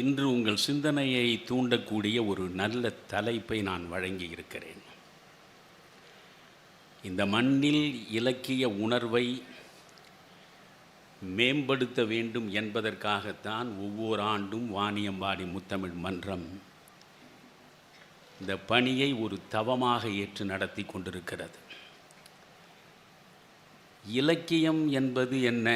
இன்று உங்கள் சிந்தனையை தூண்டக்கூடிய ஒரு நல்ல தலைப்பை நான் வழங்கி இருக்கிறேன். இந்த மண்ணில் இலக்கிய உணர்வை மேம்படுத்த வேண்டும் என்பதற்காகத்தான் ஒவ்வொரு ஆண்டும் வாணியம்பாடி முத்தமிழ் மன்றம் இந்த பணியை ஒரு தவமாக ஏற்று நடத்தி கொண்டிருக்கிறது. இலக்கியம் என்பது என்ன?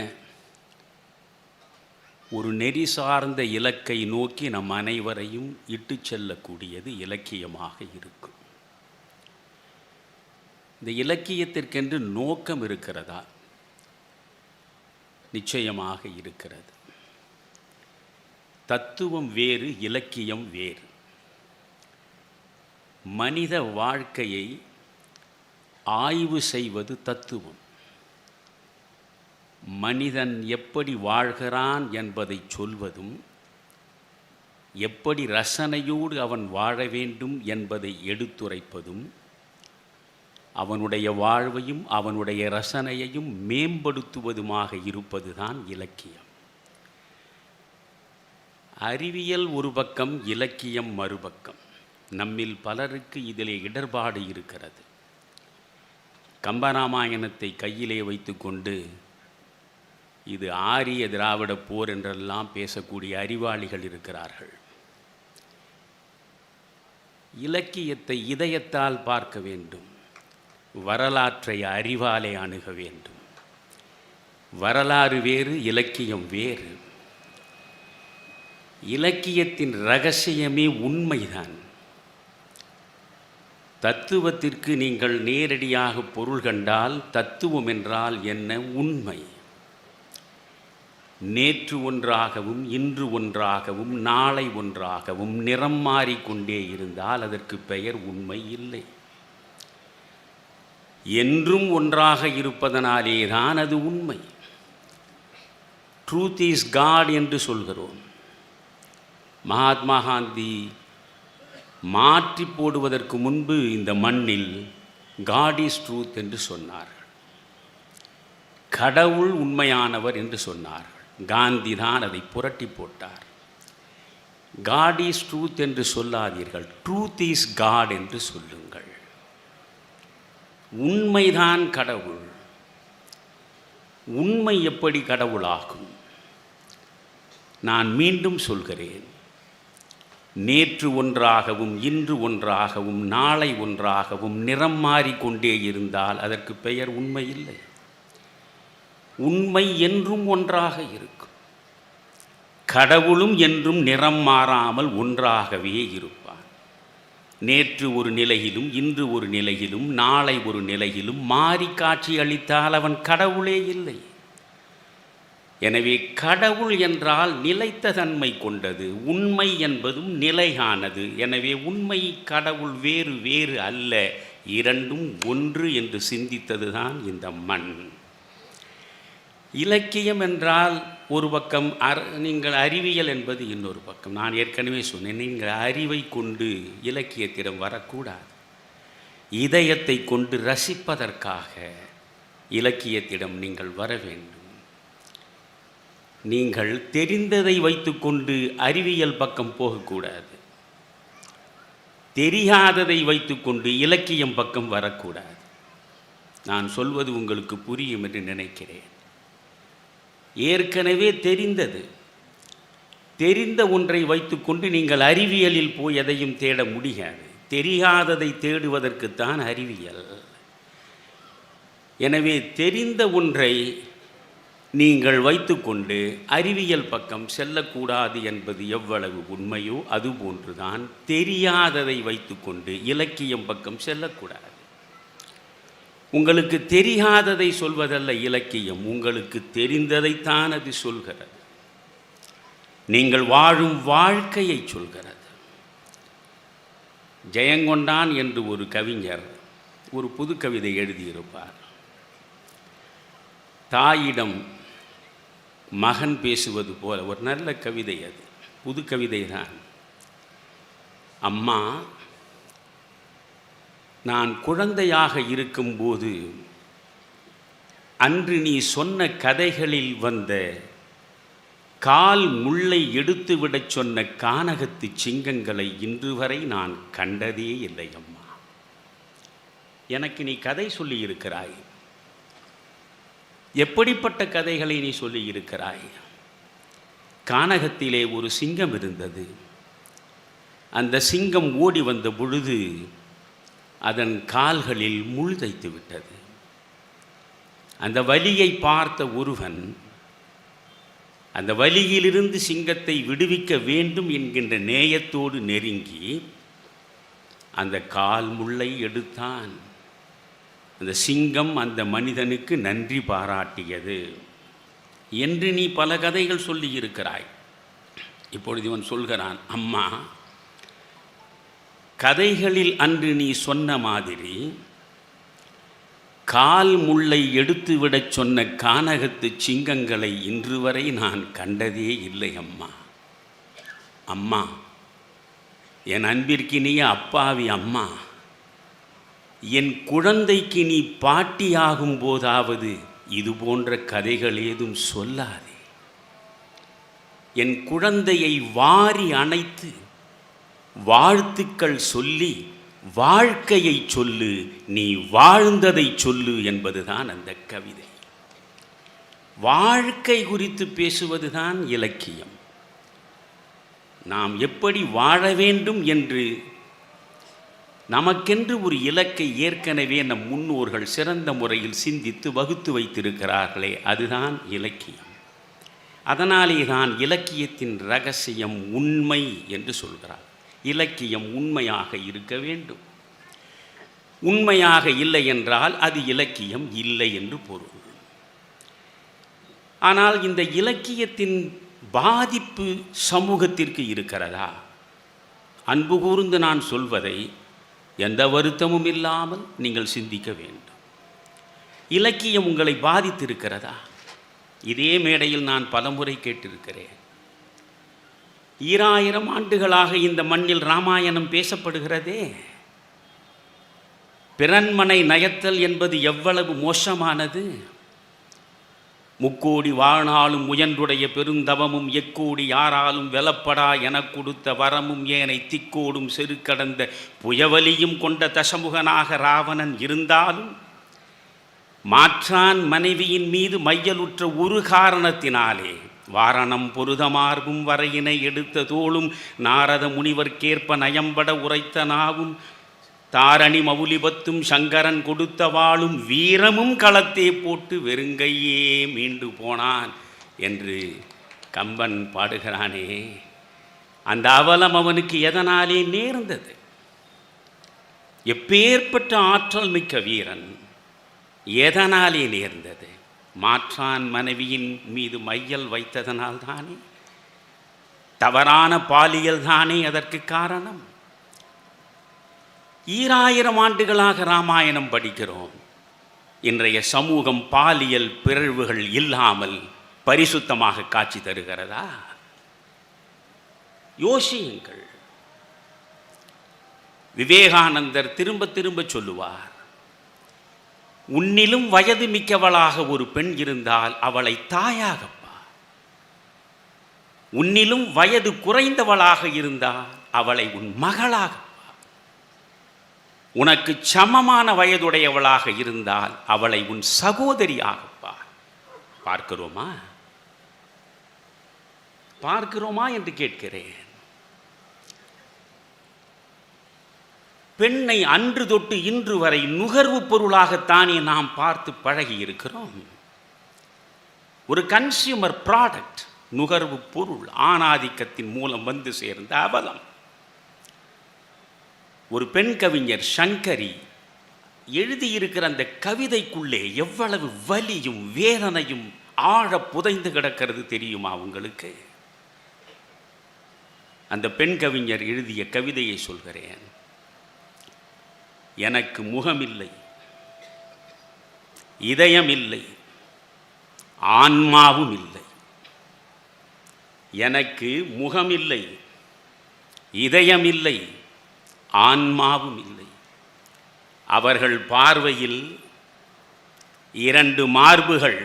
ஒரு நெறி சார்ந்த இலக்கை நோக்கி நம் அனைவரையும் இட்டு செல்லக்கூடியது இலக்கியமாக இருக்கும். இந்த இலக்கியத்திற்கென்று நோக்கம் இருக்கிறதா? நிச்சயமாக இருக்கிறது. தத்துவம் வேறு, இலக்கியம் வேறு. மனித வாழ்க்கையை ஆய்வு செய்வது தத்துவம். மனிதன் எப்படி வாழ்கிறான் என்பதை சொல்வதும், எப்படி ரசனையோடு அவன் வாழ வேண்டும் என்பதை எடுத்துரைப்பதும், அவனுடைய வாழ்வையும் அவனுடைய ரசனையையும் மேம்படுத்துவதுமாக இருப்பதுதான் இலக்கியம். அறிவியல் ஒரு பக்கம், இலக்கியம் மறுபக்கம். நம்மில் பலருக்கு இதிலே இடர்பாடு இருக்கிறது. கம்பராமாயணத்தை கையிலே வைத்துக்கொண்டு இது ஆரிய திராவிட போர் என்றெல்லாம் பேசக்கூடிய அறிவாளிகள் இருக்கிறார்கள். இலக்கியத்தை இதயத்தால் பார்க்க வேண்டும், வரலாற்றை அறிவாலே அணுக வேண்டும். வரலாறு வேறு, இலக்கியம் வேறு. இலக்கியத்தின் இரகசியமே உண்மைதான். தத்துவத்திற்கு நீங்கள் நேரடியாக பொருள் கண்டால் தத்துவம் என்றால் என்ன? உண்மை. நேற்று ஒன்றாகவும் இன்று ஒன்றாகவும் நாளை ஒன்றாகவும் நிறம் மாறிக்கொண்டே இருந்தால் அதற்கு பெயர் உண்மை இல்லை. என்றும் ஒன்றாக இருப்பதனாலே தான் அது உண்மை. ட்ரூத் இஸ் காட் என்று சொல்கிறோம். மகாத்மா காந்தி மாற்றி போடுவதற்கு முன்பு இந்த மண்ணில் காட் இஸ் ட்ரூத் என்று சொன்னார்கள். கடவுள் உண்மையானவர் என்று சொன்னார்கள். காந்தி தான் அதை புரட்டி போட்டார். காட் இஸ் ட்ரூத் என்று சொல்லாதீர்கள், ட்ரூத் இஸ் காட் என்று சொல்லுங்கள். உண்மைதான் கடவுள். உண்மை எப்படி கடவுளாகும்? நான் மீண்டும் சொல்கிறேன், நேற்று ஒன்றாகவும் இன்று ஒன்றாகவும் நாளை ஒன்றாகவும் நிறம் மாறிக்கொண்டே இருந்தால் அதற்கு பெயர் உண்மை இல்லை. உண்மை என்றும் ஒன்றாக இருக்கும். கடவுளும் என்றும் நிறம் மாறாமல் ஒன்றாகவே இருப்பான். நேற்று ஒரு நிலையிலும் இன்று ஒரு நிலையிலும் நாளை ஒரு நிலையிலும் மாறி காட்சி அளித்தால் அவன் கடவுளே இல்லை. எனவே கடவுள் என்றால் நிலைத்த தன்மை கொண்டது, உண்மை என்பதும் நிலையானது. எனவே உண்மை கடவுள் வேறு வேறு அல்ல, இரண்டும் ஒன்று என்று சிந்தித்தது தான் இந்த மண். இலக்கியம் என்றால் ஒரு பக்கம், நீங்கள் அறிவியல் என்பது இன்னொரு பக்கம். நான் ஏற்கனவே சொன்னேன், நீங்கள் அறிவை கொண்டு இலக்கியத்திடம் வரக்கூடாது. இதயத்தை கொண்டு ரசிப்பதற்காக இலக்கியத்திடம் நீங்கள் வர வேண்டும். நீங்கள் தெரிந்ததை வைத்துக்கொண்டு அறிவியல் பக்கம் போகக்கூடாது. தெரியாததை வைத்துக்கொண்டு இலக்கியம் பக்கம் வரக்கூடாது. நான் சொல்வது உங்களுக்கு புரியும் என்று நினைக்கிறேன். ஏற்கனவே தெரிந்த ஒன்றை வைத்துக்கொண்டு நீங்கள் அறிவியலில் போய் எதையும் தேட முடியாது. தெரியாததை தேடுவதற்குத்தான் அறிவியல். எனவே தெரிந்த ஒன்றை நீங்கள் வைத்துக்கொண்டு அறிவியல் பக்கம் செல்லக்கூடாது என்பது எவ்வளவு உண்மையோ அதுபோன்றுதான் தெரியாததை வைத்துக்கொண்டு இலக்கியம் பக்கம் செல்லக்கூடாது. உங்களுக்கு தெரியாததை சொல்வதல்ல இலக்கியம், உங்களுக்கு தெரிந்ததைத்தான் அது சொல்கிறது. நீங்கள் வாழும் வாழ்க்கையை சொல்கிறது. ஜெயங்கொண்டான் என்று ஒரு கவிஞர் ஒரு புது கவிதை எழுதியிருப்பார். தாயிடம் மகன் பேசுவது போல ஒரு நல்ல கவிதை. அது புது கவிதை தான். அம்மா, நான் குழந்தையாக இருக்கும்போது அன்று நீ சொன்ன கதைகளில் வந்த கால் முள்ளை எடுத்துவிடச் சொன்ன கானகத்து சிங்கங்களை இன்று வரை நான் கண்டதே இல்லை அம்மா. எனக்கு நீ கதை சொல்லியிருக்கிறாய். எப்படிப்பட்ட கதைகளை நீ சொல்லியிருக்கிறாய்? கானகத்திலே ஒரு சிங்கம் இருந்தது. அந்த சிங்கம் ஓடி வந்த பொழுது அதன் கால்களில் முள் தைத்து விட்டது. அந்த வலியை பார்த்த ஒருவன் அந்த வலியிலிருந்து சிங்கத்தை விடுவிக்க வேண்டும் என்கின்ற நேயத்தோடு நெருங்கி அந்த கால் முள்ளை எடுத்தான். அந்த சிங்கம் அந்த மனிதனுக்கு நன்றி பாராட்டியது என்று நீ பல கதைகள் சொல்லியிருக்கிறாய். இப்பொழுது இவன் சொல்கிறான், அம்மா, கதைகளில் அன்று நீ சொன்ன மாதிரி கால் முள்ளை எடுத்துவிடச் சொன்ன கானகத்து சிங்கங்களை இன்று வரை நான் கண்டதே இல்லை அம்மா. அம்மா, என் அன்பிற்கினிய அப்பாவி அம்மா, என் குழந்தைக்கு நீ பாட்டியாகும் போதாவது இது போன்ற கதைகள் ஏதும் சொல்லாதே. என் குழந்தையை வாரி அணைத்து வாழ்த்துக்கள் சொல்லி வாழ்க்கையை சொல்லு, நீ வாழ்ந்ததை சொல்லு என்பதுதான் அந்த கவிதை. வாழ்க்கை குறித்து பேசுவதுதான் இலக்கியம். நாம் எப்படி வாழ வேண்டும் என்று நமக்கென்று ஒரு இலக்கை ஏற்கனவே நம் முன்னோர்கள் சிறந்த முறையில் சிந்தித்து வகுத்து வைத்திருக்கிறார்களே, அதுதான் இலக்கியம். அதனாலே தான் இலக்கியத்தின் இரகசியம் உண்மை என்று சொல்கிறார். இலக்கியம் உண்மையாக இருக்க வேண்டும். உண்மையாக இல்லை என்றால் அது இலக்கியம் இல்லை என்று பொருள். ஆனால் இந்த இலக்கியத்தின் பாதிப்பு சமூகத்திற்கு இருக்கிறதா? அன்பு கூர்ந்து நான் சொல்வதை எந்த வருத்தமும் இல்லாமல் நீங்கள் சிந்திக்க வேண்டும். இலக்கியம் உங்களை பாதித்திருக்கிறதா? இதே மேடையில் நான் பலமுறை கேட்டிருக்கிறேன். 2000 ஆண்டுகளாக இந்த மண்ணில் ராமாயணம் பேசப்படுகிறதே. பிறன்மனை நயத்தல் என்பது எவ்வளவு மோசமானது! முக்கோடி வாழ்நாளும் முயன்றுடைய பெருந்தவமும் எக்கோடி யாராலும் வெலப்படா எனக் கொடுத்த வரமும் ஏனை திக்கோடும் செருக்கடந்த புயவலியும் கொண்ட தசமுகனாக ராவணன் இருந்தாலும் மாற்றான் மனைவியின் மீது மையலுற்ற ஒரு காரணத்தினாலே வாரணம் பொருதமார்பும் வரையினை எடுத்த தோளும் நாரத முனிவர்க்கேற்ப நயம்பட உரைத்த நாவும் தாரணி மவுலிபத்தும் சங்கரன் கொடுத்த வாளும் வீரமும் களத்தே போட்டு வெறுங்கையே மீண்டு போனான் என்று கம்பன் பாடுகிறானே. அந்த அவலம் அவனுக்கு எதனாலே நேர்ந்தது? எப்பேற்பட்ட ஆற்றல் மிக்க வீரன், எதனாலே நேர்ந்தது? மாற்றான் மனைவியின் மீது மையல் வைத்ததனால் தானே. தவறான பாலியல் தானே அதற்கு காரணம். 2000 ஆண்டுகளாக ராமாயணம் படிக்கிறோம். இன்றைய சமூகம் பாலியல் பிறழ்வுகள் இல்லாமல் பரிசுத்தமாக காட்சி தருகிறதா? யோசியுங்கள். விவேகானந்தர் திரும்ப திரும்ப சொல்லுவார், உன்னிலும் வயது மிக்கவளாக ஒரு பெண் இருந்தால் அவளை தாயாகப்பா, உன்னிலும் வயது குறைந்தவளாக இருந்தால் அவளை உன் மகளாகப்பா, உனக்கு சமமான வயதுடையவளாக இருந்தால் அவளை உன் சகோதரியாகப்பா. பார்க்கிறோமா பார்க்கிறோமா என்று கேட்கிறேன். பெண்ணை அன்று தொட்டு இன்று வரை நுகர்வு பொருளாகத்தானே நாம் பார்த்து பழகி இருக்கிறோம். ஒரு கன்சியூமர் ப்ராடக்ட், நுகர்வு பொருள், ஆணாதிக்கத்தின் மூலம் வந்து சேர்ந்த அவலம். ஒரு பெண் கவிஞர் சங்கரி எழுதியிருக்கிற அந்த கவிதைக்குள்ளே எவ்வளவு வலியும் வேதனையும் ஆழ புதைந்து கிடக்கிறது தெரியுமா உங்களுக்கு? அந்த பெண் கவிஞர் எழுதிய கவிதையை சொல்கிறேன். எனக்கு முகமில்லை, இதயமில்லை, ஆன்மாவும் இல்லை. எனக்கு முகமில்லை, இதயமில்லை, ஆன்மாவும் இல்லை. அவர்கள் பார்வையில் 2 மார்புகள்,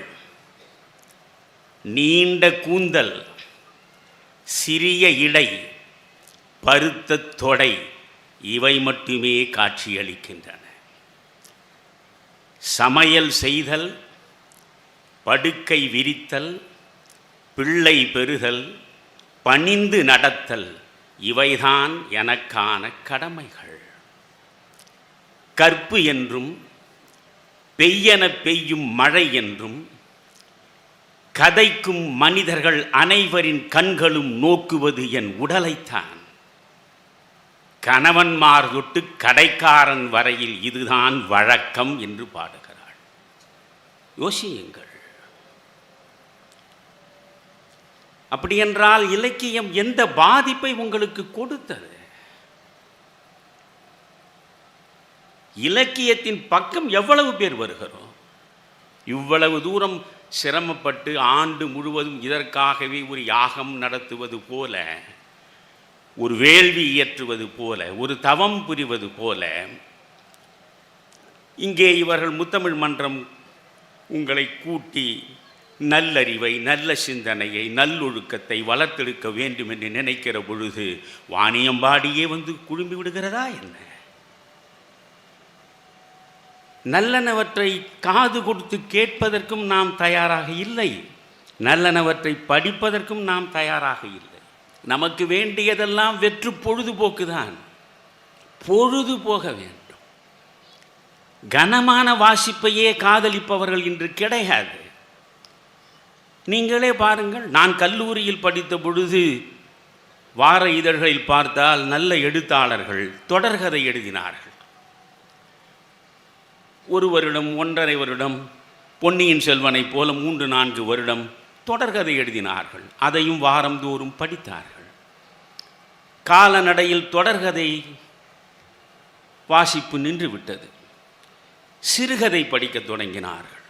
நீண்ட கூந்தல், சிறிய இடை, பருத்த தொடை, இவை மட்டுமே காட்சியளிக்கின்றன. சமையல் செய்தல், படுக்கை விரித்தல், பிள்ளை பெறுதல், பணிந்து நடத்தல், இவைதான் எனக்கான கடமைகள். கற்பு என்றும் பெய்யென பெய்யும் மழை என்றும் கதைக்கும் மனிதர்கள் அனைவரின் கண்களும் நோக்குவது என் உடலைத்தான். கணவன்மார் தொட்டு கடைக்காரன் வரையில் இதுதான் வழக்கம் என்று பாடுகிறாள். யோசியுங்கள். அப்படியென்றால் இலக்கியம் எந்த பாதிப்பை உங்களுக்கு கொடுத்தது? இலக்கியத்தின் பக்கம் எவ்வளவு பேர் வருகிறோம்? இவ்வளவு தூரம் சிரமப்பட்டு ஆண்டு முழுவதும் இதற்காகவே ஒரு யாகம் நடத்துவது போல, ஒரு வேள்வி இயற்றுவது போல, ஒரு தவம் புரிவது போல, இங்கே இவர்கள் முத்தமிழ் மன்றம் உங்களை கூட்டி நல்லறிவை, நல்ல சிந்தனையை, நல்லொழுக்கத்தை வளர்த்தெடுக்க வேண்டும் என்று நினைக்கிற பொழுது வாணியம்பாடியே வந்து குழும்பி விடுகிறதா என்ன? நல்லனவற்றை காது கொடுத்து கேட்பதற்கும் நாம் தயாராக இல்லை, நல்லனவற்றை படிப்பதற்கும் நாம் தயாராக இல்லை. நமக்கு வேண்டியதெல்லாம் வெற்று பொழுதுபோக்குதான். பொழுது போக வேண்டும். கனமான வாசிப்பையே காதலிப்பவர்கள் இன்று கிடையாது. நீங்களே பாருங்கள். நான் கல்லூரியில் படித்த பொழுது வார இதழ்களில் பார்த்தால் நல்ல எழுத்தாளர்கள் தொடர்கதை எழுதினார்கள். ஒரு வருடம், 1.5 வருடம், பொன்னியின் செல்வனை போல 3-4 வருடம் தொடர்கதை எழுதினார்கள். அதையும் வாரந்தோறும் படித்தார்கள். காலநடையில் தொடர்கதை வாசிப்பு நின்று விட்டது. சிறுகதை படிக்க தொடங்கினார்கள்.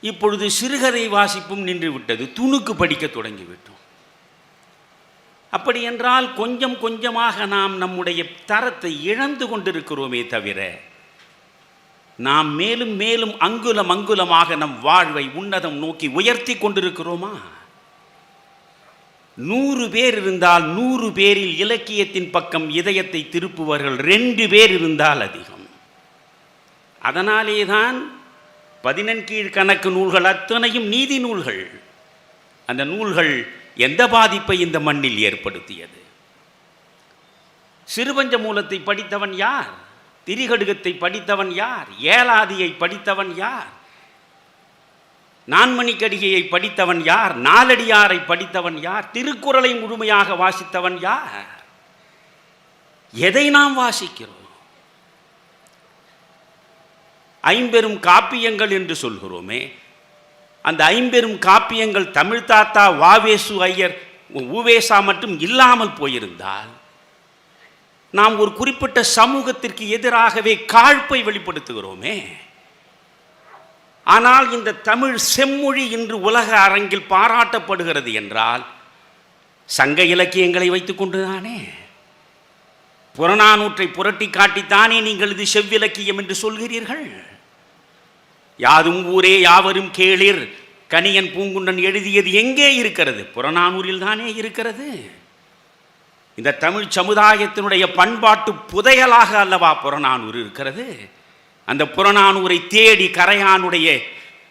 இப்பொழுது சிறுகதை வாசிப்பும் நின்று விட்டது. துணுக்கு படிக்க தொடங்கிவிட்டோம். அப்படி என்றால் கொஞ்சம் கொஞ்சமாக நாம் நம்முடைய தரத்தை இழந்து கொண்டிருக்கிறோமே தவிர, நாம் மேலும் மேலும் அங்குலம் அங்குலமாக நம் வாழ்வை உன்னதம் நோக்கி உயர்த்தி கொண்டிருக்கிறோமா? 100 பேர் இருந்தால் 100 பேரில் இலக்கியத்தின் பக்கம் இதயத்தை திருப்புவர்கள் 2 பேர் இருந்தால் அதிகம். அதனாலேதான் 11 கீழ் கணக்கு நூல்கள் அத்தனையும் நீதி நூல்கள். அந்த நூல்கள் எந்த பாதிப்பை இந்த மண்ணில் ஏற்படுத்தியது? சிறுபஞ்ச மூலத்தை படித்தவன் யார்? திரிகடுகத்தை படித்தவன் யார்? ஏலாதியை படித்தவன் யார்? நான்மணிக்கடிகையை படித்தவன் யார்? நாலடியாரை படித்தவன் யார்? திருக்குறளை முழுமையாக வாசித்தவன் யார்? எதை நாம் வாசிக்கிறோம்? 50 காப்பியங்கள் என்று சொல்கிறோமே, அந்த 50 காப்பியங்கள் தமிழ் தாத்தா வாவேசு ஐயர் உவேசா மட்டும் இல்லாமல் போயிருந்தால் நாம் ஒரு குறிப்பிட்ட சமூகத்திற்கு எதிராகவே காழ்ப்பை வெளிப்படுத்துகிறோமே. ஆனால் இந்த தமிழ் செம்மொழி இன்று உலக அரங்கில் பாராட்டப்படுகிறது என்றால் சங்க இலக்கியங்களை வைத்துக் கொண்டுதானே. புறநானூற்றை புரட்டி காட்டித்தானே நீங்கள் இது செவ்விலக்கியம் என்று சொல்கிறீர்கள். யாதும் ஊரே யாவரும் கேளிர் கணியன் பூங்குன்றன் எழுதியது எங்கே இருக்கிறது? புறநானூரில் தானே இருக்கிறது. இந்த தமிழ் சமுதாயத்தினுடைய பண்பாட்டு புதையலாக அல்லவா புறநானூறு இருக்கிறது. அந்த புறநானூரை தேடி கரையானுடைய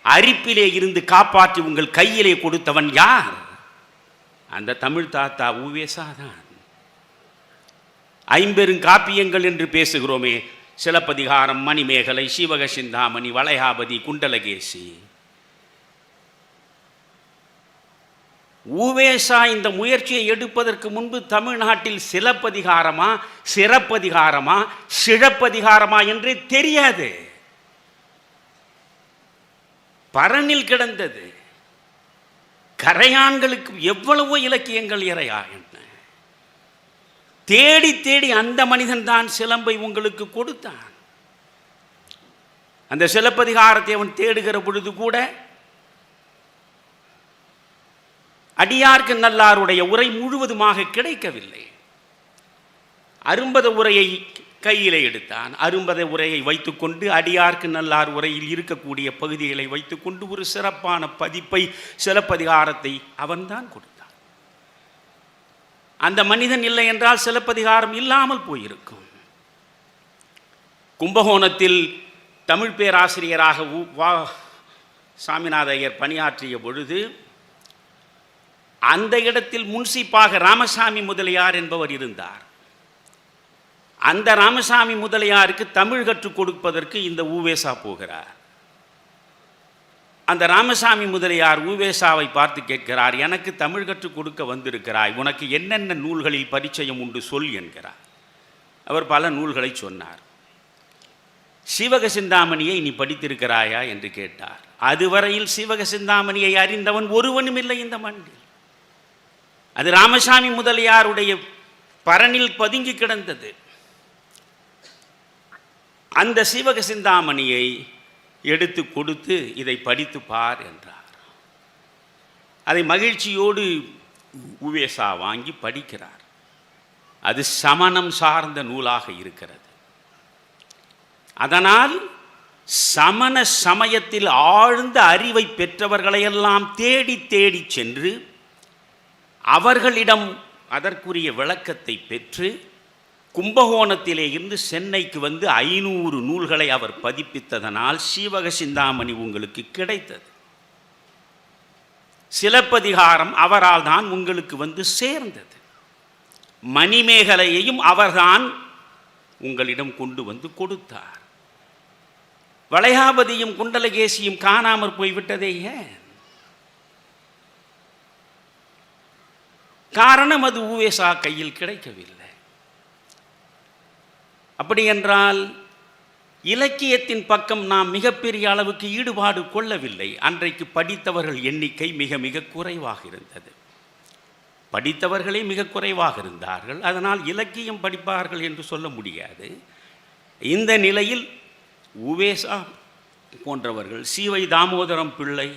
அரிப்பிலே இருந்து காப்பாற்றி உங்கள் கையிலே கொடுத்தவன் யார்? அந்த தமிழ் தாத்தா உவேசாதான். 50 காப்பியங்கள் என்று பேசுகிறோமே, சிலப்பதிகாரம், மணிமேகலை, சீவக சிந்தாமணி, வளையாபதி, குண்டலகேசி. உவேசா இந்த முயற்சியை எடுப்பதற்கு முன்பு தமிழ்நாட்டில் சிலப்பதிகாரமா, சிறப்பதிகாரமா, சிழப்பதிகாரமா என்றே தெரியாது. பரனில் கிடந்தது. கரையான்களுக்கு எவ்வளவோ இலக்கியங்கள் இறையா என்ன தேடி தேடி அந்த மனிதன் தான் சிலம்பை உங்களுக்கு கொடுத்தான். அந்த சிலப்பதிகாரத்தை அவன் தேடுகிற பொழுது கூட அடியார்க்கு நல்லாருடைய உரை முழுவதுமாக கிடைக்கவில்லை. அரும்பத உரையை கையிலே எடுத்தான். அரும்பத உரையை வைத்துக்கொண்டு அடியார்க்கு நல்லார் உரையில் இருக்கக்கூடிய பகுதிகளை வைத்துக்கொண்டு ஒரு சிறப்பான பதிப்பை சிலப்பதிகாரத்தை அவன்தான் கொடுத்தான். அந்த மனிதன் இல்லை என்றால் சிலப்பதிகாரம் இல்லாமல் போயிருக்கும். கும்பகோணத்தில் தமிழ் பேராசிரியராக சாமிநாத ஐயர் பணியாற்றிய பொழுது அந்த இடத்தில் முன்சிப்பாக ராமசாமி முதலியார் என்பவர் இருந்தார். அந்த ராமசாமி முதலியாருக்கு தமிழ் கற்றுக் கொடுப்பதற்கு இந்த ஊவேசா போகிறார். அந்த ராமசாமி முதலியார் ஊவேசாவை பார்த்து கேட்கிறார், எனக்கு தமிழ் கற்றுக் கொடுக்க வந்திருக்கிறாய், உனக்கு என்னென்ன நூல்களில் பரிச்சயம் உண்டு சொல் என்கிறார். அவர் பல நூல்களை சொன்னார். சீவக சிந்தாமணியை நீ படித்திருக்கிறாயா என்று கேட்டார். அதுவரையில் சீவக சிந்தாமணியை அறிந்தவன் ஒருவனும் இல்லை இந்த மண்ணில். அது ராமசாமி முதலியாருடைய பரனில் பதுங்கி கிடந்தது. அந்த சீவக சிந்தாமணியை எடுத்து கொடுத்து இதை படித்து பார் என்றார். அதை மகிழ்ச்சியோடு உவேசா வாங்கி படிக்கிறார். அது சமணம் சார்ந்த நூலாக இருக்கிறது. அதனால் சமண சமயத்தில் ஆழ்ந்த அறிவை பெற்றவர்களையெல்லாம் தேடி தேடி சென்று அவர்களிடம் அதற்குரிய விளக்கத்தை பெற்று கும்பகோணத்திலே இருந்து சென்னைக்கு வந்து 500 நூல்களை அவர் பதிப்பித்ததனால் சீவக சிந்தாமணி உங்களுக்கு கிடைத்தது. சிலப்பதிகாரம் அவரால் தான் உங்களுக்கு வந்து சேர்ந்தது. மணிமேகலையையும் அவர்தான் உங்களிடம் கொண்டு வந்து கொடுத்தார். வளையாபதியும் குண்டலகேசியும் காணாமற் போய்விட்டதே ஏன்? காரணம் அது ஊவேசா கையில் கிடைக்கவில்லை. அப்படி என்றால் இலக்கியத்தின் பக்கம் நாம் மிகப்பெரிய அளவுக்கு ஈடுபாடு கொள்ளவில்லை. அன்றைக்கு படித்தவர்கள் எண்ணிக்கை மிக மிக குறைவாக இருந்தது. படித்தவர்களே மிக குறைவாக இருந்தார்கள். அதனால் இலக்கியம் படிப்பார்கள் என்று சொல்ல முடியாது. இந்த நிலையில் உவேசா போன்றவர்கள், சீவை தாமோதரம் பிள்ளை,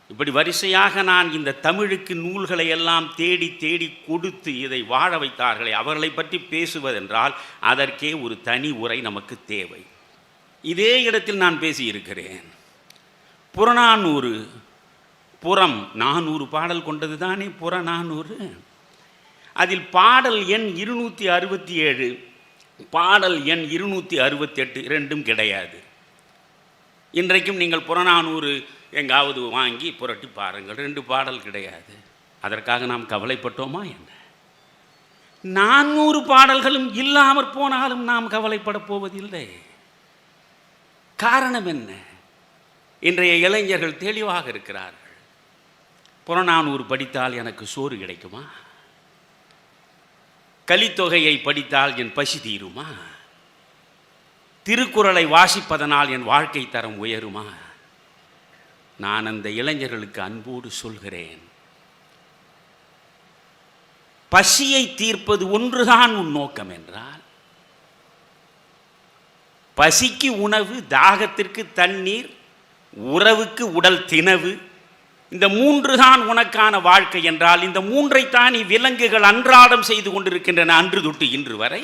இப்படி வரிசையாக நான் இந்த தமிழுக்கு நூல்களை எல்லாம் தேடி தேடி கொடுத்து இதை வாழ வைத்தார்களே, அவர்களை பற்றி பேசுவதென்றால் அதற்கே ஒரு தனி உரை நமக்கு தேவை. இதே இடத்தில் நான் பேசியிருக்கிறேன். புறநானூறு, புறம் 400 பாடல் கொண்டது தானே புறநானூறு. அதில் பாடல் எண் 267, பாடல் எண் 268 ரெண்டும் கிடையாது. இன்றைக்கும் நீங்கள் புறநானூறு எங்காவது வாங்கி புரட்டி பாருங்கள், 2 பாடல் கிடையாது. அதற்காக நாம் கவலைப்பட்டோமா என்ன? 400 பாடல்களும் இல்லாமற் போனாலும் நாம் கவலைப்பட போவதில்லை. காரணம் என்ன? இன்றைய இளைஞர்கள் தெளிவாக இருக்கிறார்கள். புறநானூறு படித்தால் எனக்கு சோறு கிடைக்குமா? கலித்தொகையை படித்தால் என் பசி தீருமா? திருக்குறளை வாசிப்பதனால் என் வாழ்க்கை தரம் உயருமா? நான் அந்த இளைஞர்களுக்கு அன்போடு சொல்கிறேன், பசியை தீர்ப்பது ஒன்றுதான் உன் நோக்கம் என்றால், பசிக்கு உணவு, தாகத்திற்கு தண்ணீர், உறவுக்கு உடல் திணவு, இந்த 3 தான் உனக்கான வாழ்க்கை என்றால், இந்த 3ஐத்தான் விலங்குகள் அன்றாடம் செய்து கொண்டிருக்கின்றன அன்று தொட்டு இன்று வரை.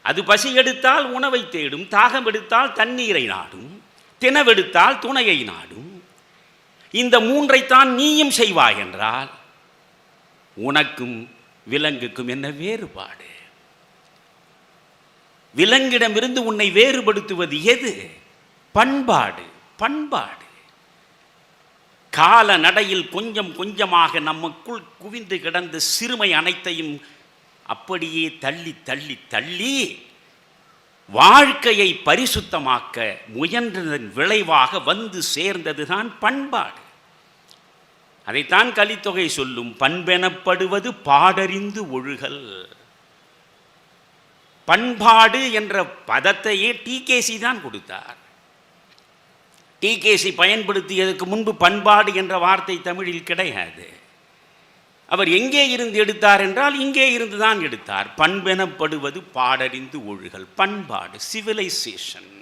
அது பசி எடுத்தால் உணவை தேடும், தாகம் எடுத்தால் தண்ணீரை நாடும், தினவெடுத்தால் துணையை நாடும். இந்த 3ஐத்தான் நீயும் செய்வாய் என்றால் உனக்கும் விலங்குக்கும் என்ன வேறுபாடு? விலங்கிடமிருந்து உன்னை வேறுபடுத்துவது எது? பண்பாடு. பண்பாடு கால நடையில் கொஞ்சம் கொஞ்சமாக நமக்குள் குவிந்து கிடந்த சிறுமை அனைத்தையும் அப்படியே தள்ளி தள்ளி தள்ளி வாழ்க்கையை பரிசுத்தமாக்க முயன்றதன் விளைவாக வந்து சேர்ந்ததுதான் பண்பாடு. அதைத்தான் கலித்தொகை சொல்லும், பண்பெனப்படுவது பாடறிந்து ஒழுகல். பண்பாடு என்ற பதத்தையே டிகேசி தான் கொடுத்தார். டிகேசி பயன்படுத்தியதற்கு முன்பு பண்பாடு என்ற வார்த்தை தமிழில் கிடையாது. அவர் எங்கே இருந்து எடுத்தார் என்றால் இங்கே இருந்து தான் எடுத்தார். பண்பெனப்படுவது பாடறிந்து ஒழுகல், பண்பாடு, சிவிலைசேஷன்.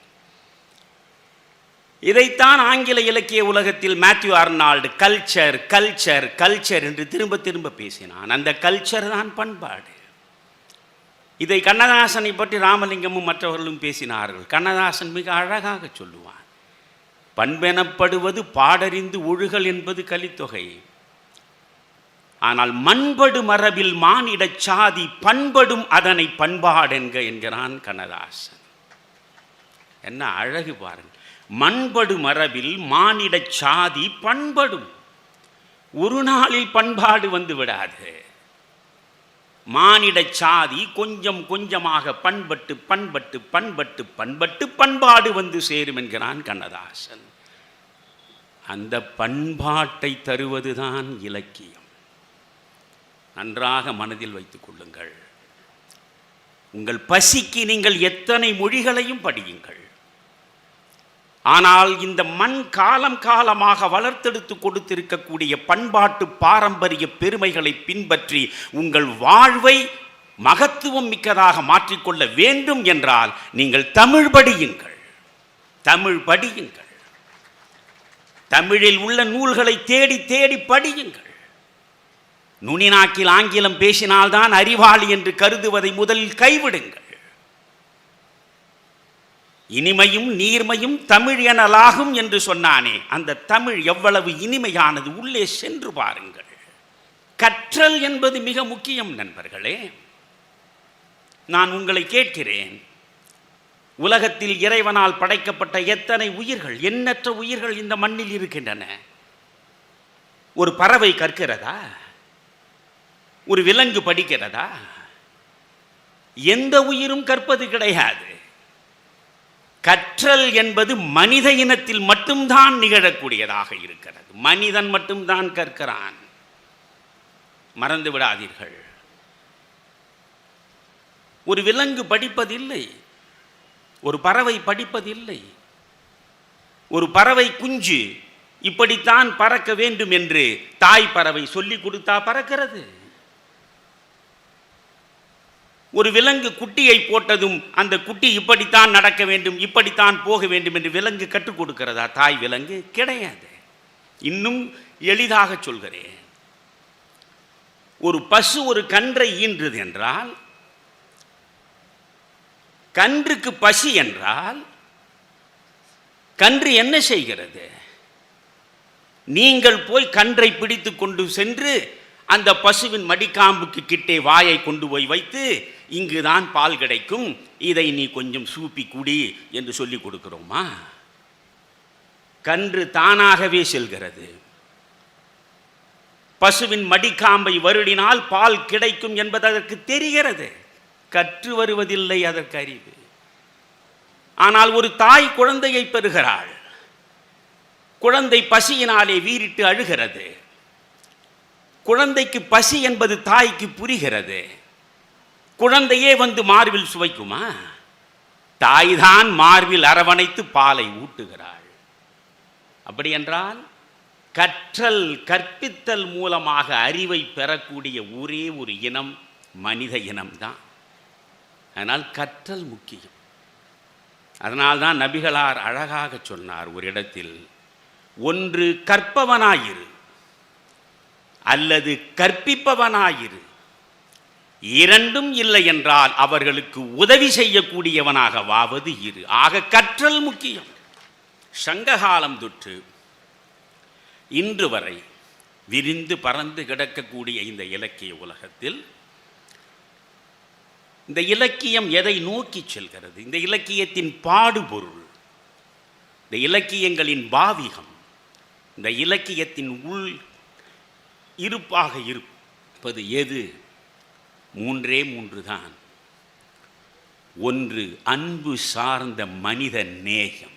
இதைத்தான் ஆங்கில இலக்கிய உலகத்தில் Matthew Arnold culture culture culture என்று திரும்ப திரும்ப பேசினான். அந்த கல்ச்சர் தான் பண்பாடு. இதை கண்ணதாசனை பற்றி ராமலிங்கமும் மற்றவர்களும் பேசினார்கள். கண்ணதாசன் மிக அழகாக சொல்லுவான், பண்பெனப்படுவது பாடறிந்து ஒழுகல் என்பது கலித்தொகை. ஆனால் மண்படு மரபில் மானிட சாதி பண்படும் அதனை பண்பாடென்க என்கிறான் கண்ணதாசன். என்ன அழகு பாருங்கள். மண்படு மரபில் மானிட சாதி பண்படும். ஒரு நாளில் பண்பாடு வந்து விடாது. மானிட சாதி கொஞ்சம் கொஞ்சமாக பண்பட்டு பண்பட்டு பண்பட்டு பண்பட்டு பண்பாடு வந்து சேரும் என்கிறான் கண்ணதாசன். அந்த பண்பாட்டை தருவதுதான் இலக்கியம். நன்றாக மனதில் வைத்துக் கொள்ளுங்கள். உங்கள் பசிக்கு நீங்கள் எத்தனை மொழிகளையும் படியுங்கள். ஆனால் இந்த மண் காலம் காலமாக வளர்த்தெடுத்து கொடுத்திருக்கக்கூடிய பண்பாட்டு பாரம்பரிய பெருமைகளை பின்பற்றி உங்கள் வாழ்வை மகத்துவம் மிக்கதாக மாற்றிக்கொள்ள வேண்டும் என்றால் நீங்கள் தமிழ் படியுங்கள். தமிழ் படியுங்கள். தமிழில் உள்ள நூல்களை தேடி தேடி படியுங்கள். நுனிநாக்கில் ஆங்கிலம் பேசினால்தான் அறிவாளி என்று கருதுவதை முதலில் கைவிடுங்கள். இனிமையும் நீர்மையும் தமிழ் எனலாகும் என்று சொன்னானே, அந்த தமிழ் எவ்வளவு இனிமையானது உள்ளே சென்று பாருங்கள். கற்றல் என்பது மிக முக்கியம் நண்பர்களே. நான் உங்களை கேட்கிறேன், உலகத்தில் இறைவனால் படைக்கப்பட்ட எத்தனை உயிர்கள், எண்ணற்ற உயிர்கள் இந்த மண்ணில் இருக்கின்றன. ஒரு பறவை கற்கிறதா? ஒரு விலங்கு படிக்கிறதா? எந்த உயிரும் கற்பது கிடையாது. கற்றல் என்பது மனித இனத்தில் மட்டும்தான் நிகழக்கூடியதாக இருக்கிறது. மனிதன் மட்டும்தான் கற்கிறான். மறந்து விடாதீர்கள். ஒரு விலங்கு படிப்பதில்லை, ஒரு பறவை படிப்பதில்லை. ஒரு பறவை குஞ்சு இப்படித்தான் பறக்க வேண்டும் என்று தாய் பறவை சொல்லிக் கொடுத்தா பறக்கிறது. ஒரு விலங்கு குட்டியை போட்டதும் அந்த குட்டி இப்படித்தான் நடக்க வேண்டும், இப்படித்தான் போக வேண்டும் என்று விலங்கு கற்றுக் கொடுக்கிறதா? தாய் விலங்கு கிடையாது. இன்னும் எளிதாக சொல்கிறேன், ஒரு பசு ஒரு கன்றை ஈன்றது என்றால், கன்றுக்கு பசி என்றால் கன்று என்ன செய்கிறது? நீங்கள் போய் கன்றை பிடித்து கொண்டு சென்று அந்த பசுவின் மடிக்காம்புக்கு கிட்டே வாயை கொண்டு போய் வைத்து, இங்குதான் பால் கிடைக்கும், இதை நீ கொஞ்சம் சூப்பி குடி என்று சொல்லிக் கொடுக்கிறோமா? கன்று தானாகவே செல்கிறது. பசுவின் மடிக்காம்பை வருடினால் பால் கிடைக்கும் என்பது அதற்கு தெரிகிறது. கற்று வருவதில்லை அதற்கு அறிவு. ஆனால் ஒரு தாய் குழந்தையை பெறுகிறாள். குழந்தை பசியினாலே வீறிட்டு அழுகிறது. குழந்தைக்கு பசி என்பது தாய்க்கு புரிகிறது. குழந்தையே வந்து மார்பில் சுவைக்குமா? தாய்தான் மார்பில் அரவணைத்து பாலை ஊட்டுகிறாள். அப்படி என்றால் கற்றல், கற்பித்தல் மூலமாக அறிவை பெறக்கூடிய ஒரே ஒரு இனம் மனித இனம்தான். அதனால் கற்றல் முக்கியம். அதனால்தான் நபிகளார் அழகாக சொன்னார் ஒரு இடத்தில், ஒன்று கற்பவனாயிரு அல்லது கற்பிப்பவனாயிரு, இரண்டும் இல்லை என்றால் அவர்களுக்கு உதவி செய்யக்கூடியவனாக வாவது இரு. ஆக கற்றல் முக்கியம். சங்ககாலம் தொற்று இன்று வரை விரிந்து பறந்து கிடக்கக்கூடிய இந்த இலக்கிய உலகத்தில் இந்த இலக்கியம் எதை நோக்கி செல்கிறது? இந்த இலக்கியத்தின் பாடுபொருள், இந்த இலக்கியங்களின் பாவிகம், இந்த இலக்கியத்தின் உள் இருப்பாக இருப்பது எது? மூன்றே மூன்று தான். ஒன்று அன்பு சார்ந்த மனித நேயம்.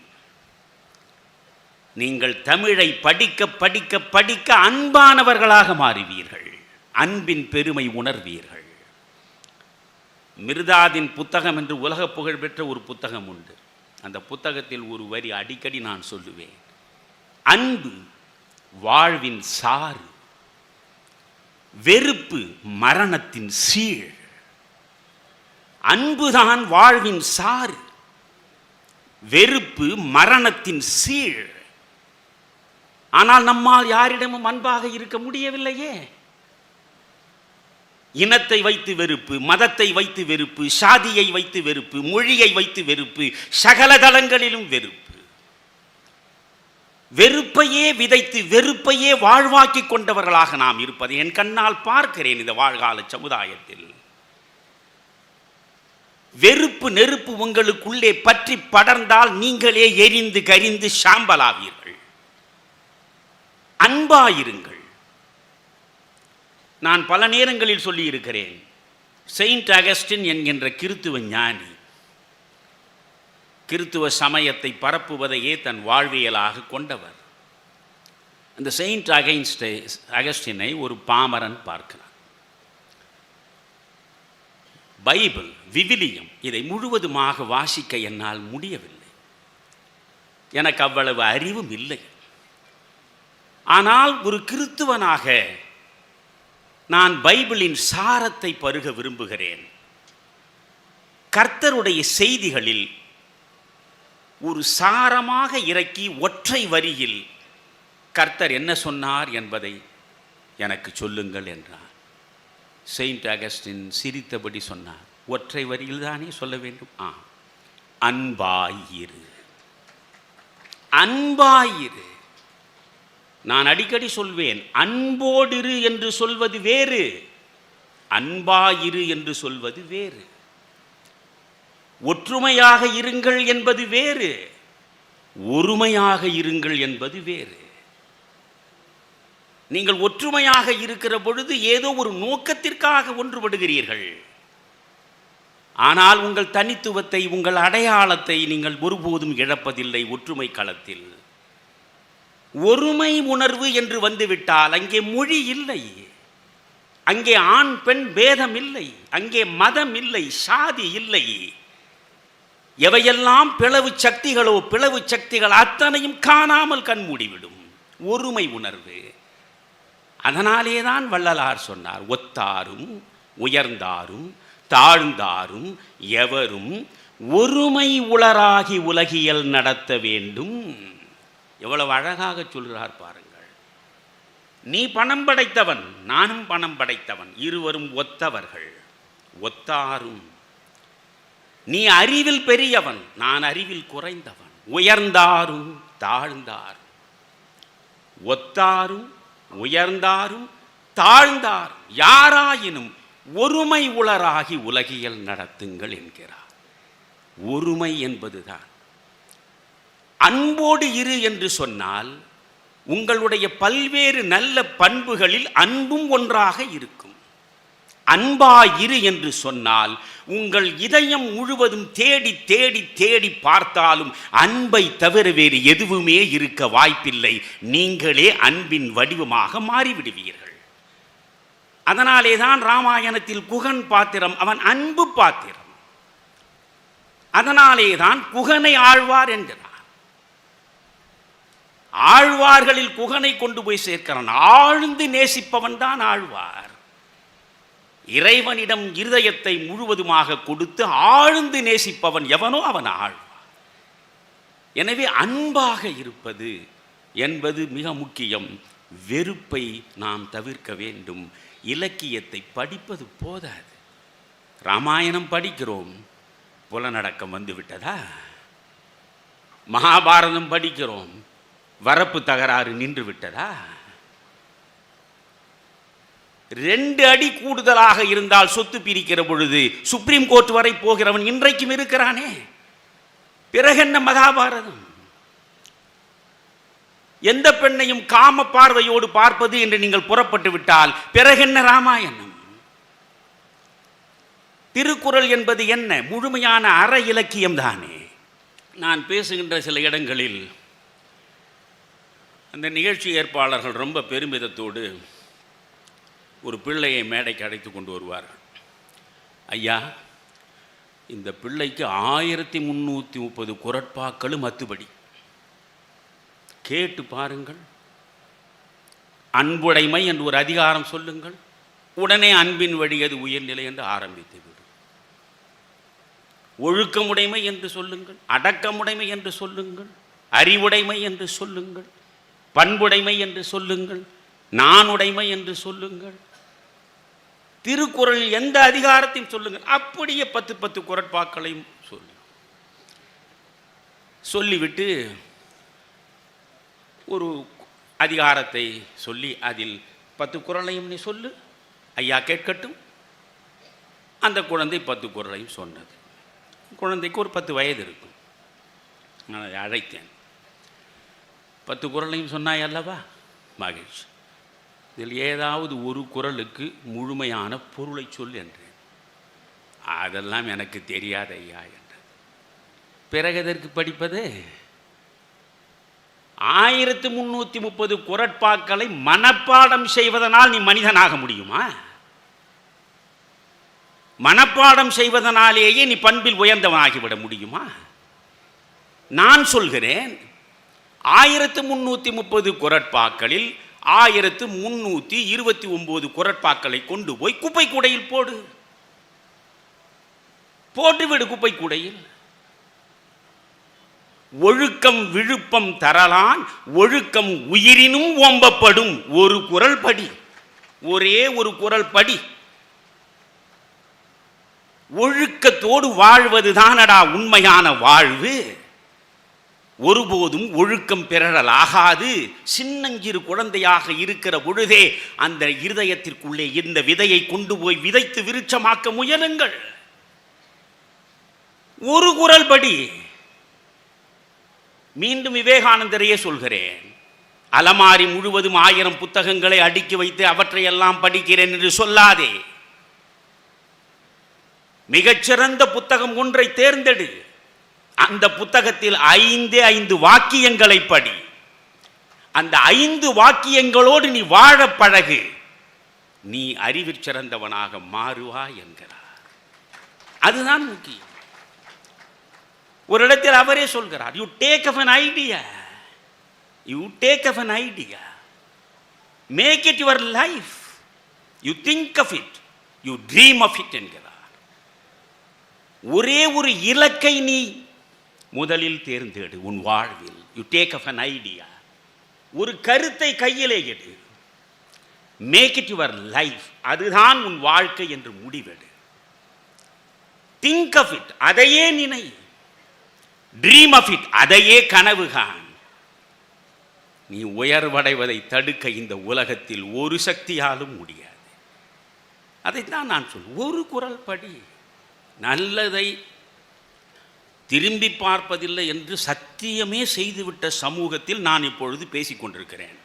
நீங்கள் தமிழை படிக்க படிக்க படிக்க அன்பானவர்களாக மாறுவீர்கள், அன்பின் பெருமை உணர்வீர்கள். மிர்தாதின் புத்தகம் என்று உலக புகழ் பெற்ற ஒரு புத்தகம் உண்டு. அந்த புத்தகத்தில் ஒரு வரி அடிக்கடி நான் சொல்லுவேன், அன்பு வாழ்வின் சாறு, வெறுப்பு மரணத்தின் சீழ். அன்புதான் வாழ்வின் சாறு, வெறுப்பு மரணத்தின் சீழ். ஆனால் நம்மால் யாரிடமும் அன்பாக இருக்க முடியவில்லையே. இனத்தை வைத்து வெறுப்பு, மதத்தை வைத்து வெறுப்பு, சாதியை வைத்து வெறுப்பு, மொழியை வைத்து வெறுப்பு, சகல தளங்களிலும் வெறுப்பு. வெறுப்பையே விதைத்து வெறுப்பையே வாழ்வாக்கி கொண்டவர்களாக நாம் இருப்பதை என் கண்ணால் பார்க்கிறேன். இந்த வாழ்கால சமுதாயத்தில் வெறுப்பு நெருப்பு உங்களுக்குள்ளே பற்றி படர்ந்தால் நீங்களே எரிந்து கரிந்து சாம்பலாவீர்கள். அன்பாயிருங்கள். நான் பல நேரங்களில் சொல்லி இருக்கிறேன். செயின்ட் அகஸ்டின் என்கின்ற கிறித்துவ ஞானி கிறித்துவ சமயத்தை பரப்புவதையே தன் வாழ்வியலாக கொண்டவர். அந்த செயின்ட் அகஸ்டினை ஒரு பாமரன் பார்க்கிறார். பைபிள், விவிலியம் இதை முழுவதுமாக வாசிக்க என்னால் முடியவில்லை. எனக்கு அவ்வளவு அறிவும் இல்லை. ஆனால் ஒரு கிறித்துவனாக நான் பைபிளின் சாரத்தை பருக விரும்புகிறேன். கர்த்தருடைய செய்திகளில் ஒரு சாரமாக இறக்கி ஒற்றை வரியில் கர்த்தர் என்ன சொன்னார் என்பதை எனக்கு சொல்லுங்கள் என்றார். செயின்ட் அகஸ்டின் சிரித்தபடி சொன்னார், ஒற்றை வரியில் தானே சொல்ல வேண்டும். அன்பாயிரு, அன்பாயிரு. நான் அடிக்கடி சொல்வேன், அன்போடிரு என்று சொல்வது வேறு, அன்பாயிரு என்று சொல்வது வேறு. ஒற்றுமையாக இருங்கள் என்பது வேறு, ஒருமையாக இருங்கள் என்பது வேறு. நீங்கள் ஒற்றுமையாக இருக்கிற பொழுது ஏதோ ஒரு நோக்கத்திற்காக ஒன்றுபடுகிறீர்கள். ஆனால் உங்கள் தனித்துவத்தை, உங்கள் அடையாளத்தை நீங்கள் ஒருபோதும் இழப்பதில்லை. ஒற்றுமை களத்தில் ஒருமை உணர்வு என்று வந்துவிட்டால் அங்கே மொழி இல்லை, அங்கே ஆண் பெண் பேதம் இல்லை, அங்கே மதம் இல்லை, சாதி இல்லை. எவையெல்லாம் பிளவு சக்திகளோ, பிளவு சக்திகள் அத்தனையும் காணாமல் கண்மூடிவிடும். ஒருமை உணர்வு. அதனாலேதான் வள்ளலார் சொன்னார், ஒத்தாரும் உயர்ந்தாரும் தாழ்ந்தாரும் எவரும் ஒருமை உளராகி உலகியல் நடத்த வேண்டும். எவ்வளவு அழகாக சொல்கிறார் பாருங்கள். நீ பணம் படைத்தவன், நானும் பணம் படைத்தவன், இருவரும் ஒத்தவர்கள், ஒத்தாரும். நீ அறிவில் பெரியவன், நான் அறிவில் குறைந்தவன், உயர்ந்தாரும் தாழ்ந்தாரும், ஒத்தாரும் உயர்ந்தாரும் தாழ்ந்தாரும் யாராயினும் ஒருமை உளராகி உலகியல் நடத்துங்கள் என்கிறார். ஒருமை என்பதுதான். அன்போடு இரு என்று சொன்னால் உங்களுடைய பல்வேறு நல்ல பண்புகளில் அன்பும் ஒன்றாக இருக்கும். அன்பாயிரு என்று சொன்னால் உங்கள் இதயம் முழுவதும் தேடி தேடி தேடி பார்த்தாலும் அன்பை தவிர வேறு எதுவுமே இருக்க வாய்ப்பில்லை. நீங்களே அன்பின் வடிவமாக மாறிவிடுவீர்கள். அதனாலே தான் ராமாயணத்தில் குகன் பாத்திரம் அவன் அன்பு பாத்திரம். அதனாலே தான் குகனை ஆழ்வார் என்கிறார். ஆழ்வார்களில் குகனை கொண்டு போய் சேர்க்கிறான். ஆழ்ந்து நேசிப்பவன் தான் ஆழ்வார். இறைவனிடம் இருதயத்தை முழுவதுமாக கொடுத்து ஆழ்ந்து நேசிப்பவன் எவனோ அவன் ஆழ்வார். எனவே அன்பாக இருப்பது என்பது மிக முக்கியம். வெறுப்பை நாம் தவிர்க்க வேண்டும். இலக்கியத்தை படிப்பது போதாது. ராமாயணம் படிக்கிறோம், புலனடக்கம் வந்துவிட்டதா? மகாபாரதம் படிக்கிறோம், வரப்பு தகராறு நின்று விட்டதா? 2 அடி கூடுதலாக இருந்தால் சொத்து பிரிக்கிற பொழுது சுப்ரீம் கோர்ட் வரை போகிறவன் இன்றைக்கும் இருக்கிறானே. பிறகென்ன மகாபாரதம்? எந்த பெண்ணையும் காம பார்வையோடு பார்ப்பது என்று நீங்கள் புறப்பட்டு விட்டால் பிறகென்ன ராமாயணம்? திருக்குறள் என்பது என்ன? முழுமையான அற இலக்கியம் தானே. நான் பேசுகின்ற சில இடங்களில் அந்த நிகழ்ச்சி ஏற்பாளர்கள் ரொம்ப பெருமிதத்தோடு ஒரு பிள்ளையை மேடைக்கு அழைத்து கொண்டு வருவார்கள். ஐயா, இந்த பிள்ளைக்கு 1330 குறட்பாக்களும் அத்துபடி. கேட்டு பாருங்கள். அன்புடைமை என்று ஒரு அதிகாரம் சொல்லுங்கள், உடனே அன்பின் வழியது உயர்நிலை என்று ஆரம்பித்து விடும். ஒழுக்கமுடைமை என்று சொல்லுங்கள், அடக்கமுடைமை என்று சொல்லுங்கள், அறிவுடைமை என்று சொல்லுங்கள், பண்புடைமை என்று சொல்லுங்கள், நானுடைமை என்று சொல்லுங்கள். திருக்குறள் எந்த அதிகாரத்தையும் சொல்லுங்கள், அப்படியே 10 குறட்பாக்களையும் சொல்லிவிட்டு ஒரு அதிகாரத்தை சொல்லி அதில் 10 குறளையும் நீ சொல்லு, ஐயா கேட்கட்டும். அந்த குழந்தை 10 குறளையும் சொன்னது. குழந்தைக்கு ஒரு 10 வயது இருக்கும். நான் அதை அழைத்தேன். 10 குறளையும் சொன்னாய் அல்லவா, மகிழ்ச்சி. இதில் ஏதாவது ஒரு குறளுக்கு முழுமையான பொருளை சொல் என்றேன். அதெல்லாம் எனக்கு தெரியாத ஐயா என்றார். பிறகு எதற்கு படிப்பது? 1330 குறட்பாக்களை மனப்பாடம் செய்வதனால் நீ மனிதனாக முடியுமா? மனப்பாடம் செய்வதனாலேயே நீ பண்பில் உயர்ந்தவனாகிவிட முடியுமா? நான் சொல்கிறேன், 1330 குறட்பாக்களில் 1329 குறட்பாக்களை கொண்டு போய் குப்பை கூடையில் போட்டுவிடு. குப்பை கூடையில் ஒழுக்கம் விழுப்பம் தரலான், ஒழுக்கம் உயிரினும் ஓம்பப்படும். ஒரு குறள் படி, ஒரே ஒரு குறள் படி. ஒழுக்கத்தோடு வாழ்வது தானடா உண்மையான வாழ்வு. ஒருபோதும் ஒழுக்கம் பெறலாகாது. சின்னஞ்சிறு குழந்தையாக இருக்கிற பொழுதே அந்த இருதயத்திற்குள்ளே இந்த விதையை கொண்டு போய் விதைத்து விருட்சமாக்க முயலுங்கள். ஒரு குறள் படி. மீண்டும் விவேகானந்தரையே சொல்கிறேன், அலமாரி முழுவதும் 1000 புத்தகங்களை அடுக்கி வைத்து அவற்றையெல்லாம் படிக்கிறேன் என்று சொல்லாதே. மிகச்சிறந்த புத்தகம் ஒன்றை தேர்ந்தெடு. அந்த புத்தகத்தில் 5 வாக்கியங்களை படி. அந்த 5 வாக்கியங்களோடு நீ வாழ பழகு. நீ அறிவில் சிறந்தவனாக மாறுவாய் என்கிறார். அதுதான் முக்கியம். ஒரு இடத்தில் அவரே சொல்கிறார், you take of an idea, you take of an idea, make it your life, you think of it, you dream of it என்கிறார். ஒரே ஒரு இலக்கை நீ முதலில் தேர்ந்தெடு உன் வாழ்வில். You take of an idea, ஒரு கருத்தை கையிலே எடு. மேக் இட் யுவர் லைஃப், அதுதான் உன் வாழ்க்கை என்று முடிவெடு. திங்க் ஆஃப் இட், அதையே நினை. ட்ரீம் ஆஃப் இட், அதையே கனவு காண். நீ உயர்வடைவதை தடுக்க இந்த உலகத்தில் ஒரு சக்தியாலும் முடியாது. அதைத்தான் நான் சொல்ல. ஒரு குறள் படி. நல்லதை திரும்பி பார்ப்பதில்லை என்று சத்தியமே செய்துவிட்ட சமூகத்தில் நான் இப்பொழுது பேசிக்கொண்டிருக்கிறேன்.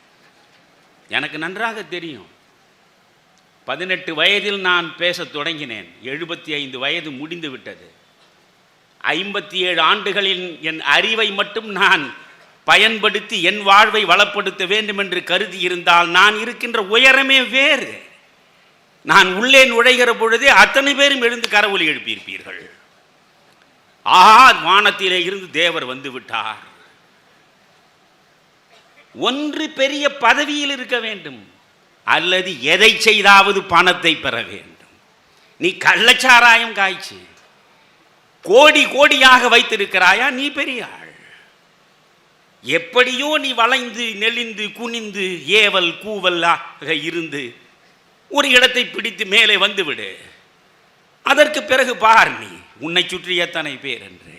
எனக்கு நன்றாக தெரியும். 18 வயதில் நான் பேசத் தொடங்கினேன். 75 வயது முடிந்து விட்டது. 57 ஆண்டுகளில் என் அறிவை மட்டும் நான் பயன்படுத்தி என் வாழ்வை வளப்படுத்த வேண்டும் என்று கருதி இருந்தால் நான் இருக்கின்ற உயரமே வேறு. நான் உள்ளே நுழைகிற பொழுதே அத்தனை பேரும் எழுந்து கரவொலி எழுப்பியிருப்பீர்கள். ஆஹா, வானத்திலே இருந்து தேவர் வந்து விட்டார். ஒன்று பெரிய பதவியில் இருக்க வேண்டும், அல்லது எதை செய்தாவது பணத்தை பெற வேண்டும். நீ கள்ளச்சாராயம் காய்ச்சி கோடி கோடியாக வைத்திருக்கிறாயா, நீ பெரிய ஆள். எப்படியோ நீ வளைந்து நெளிந்து குனிந்து ஏவல் கூவலாக இருந்து ஒரு இடத்தை பிடித்து மேலே வந்துவிடு. அதற்கு பிறகு பார் நீ உன்னை சுற்றி எத்தனை பேர் என்று.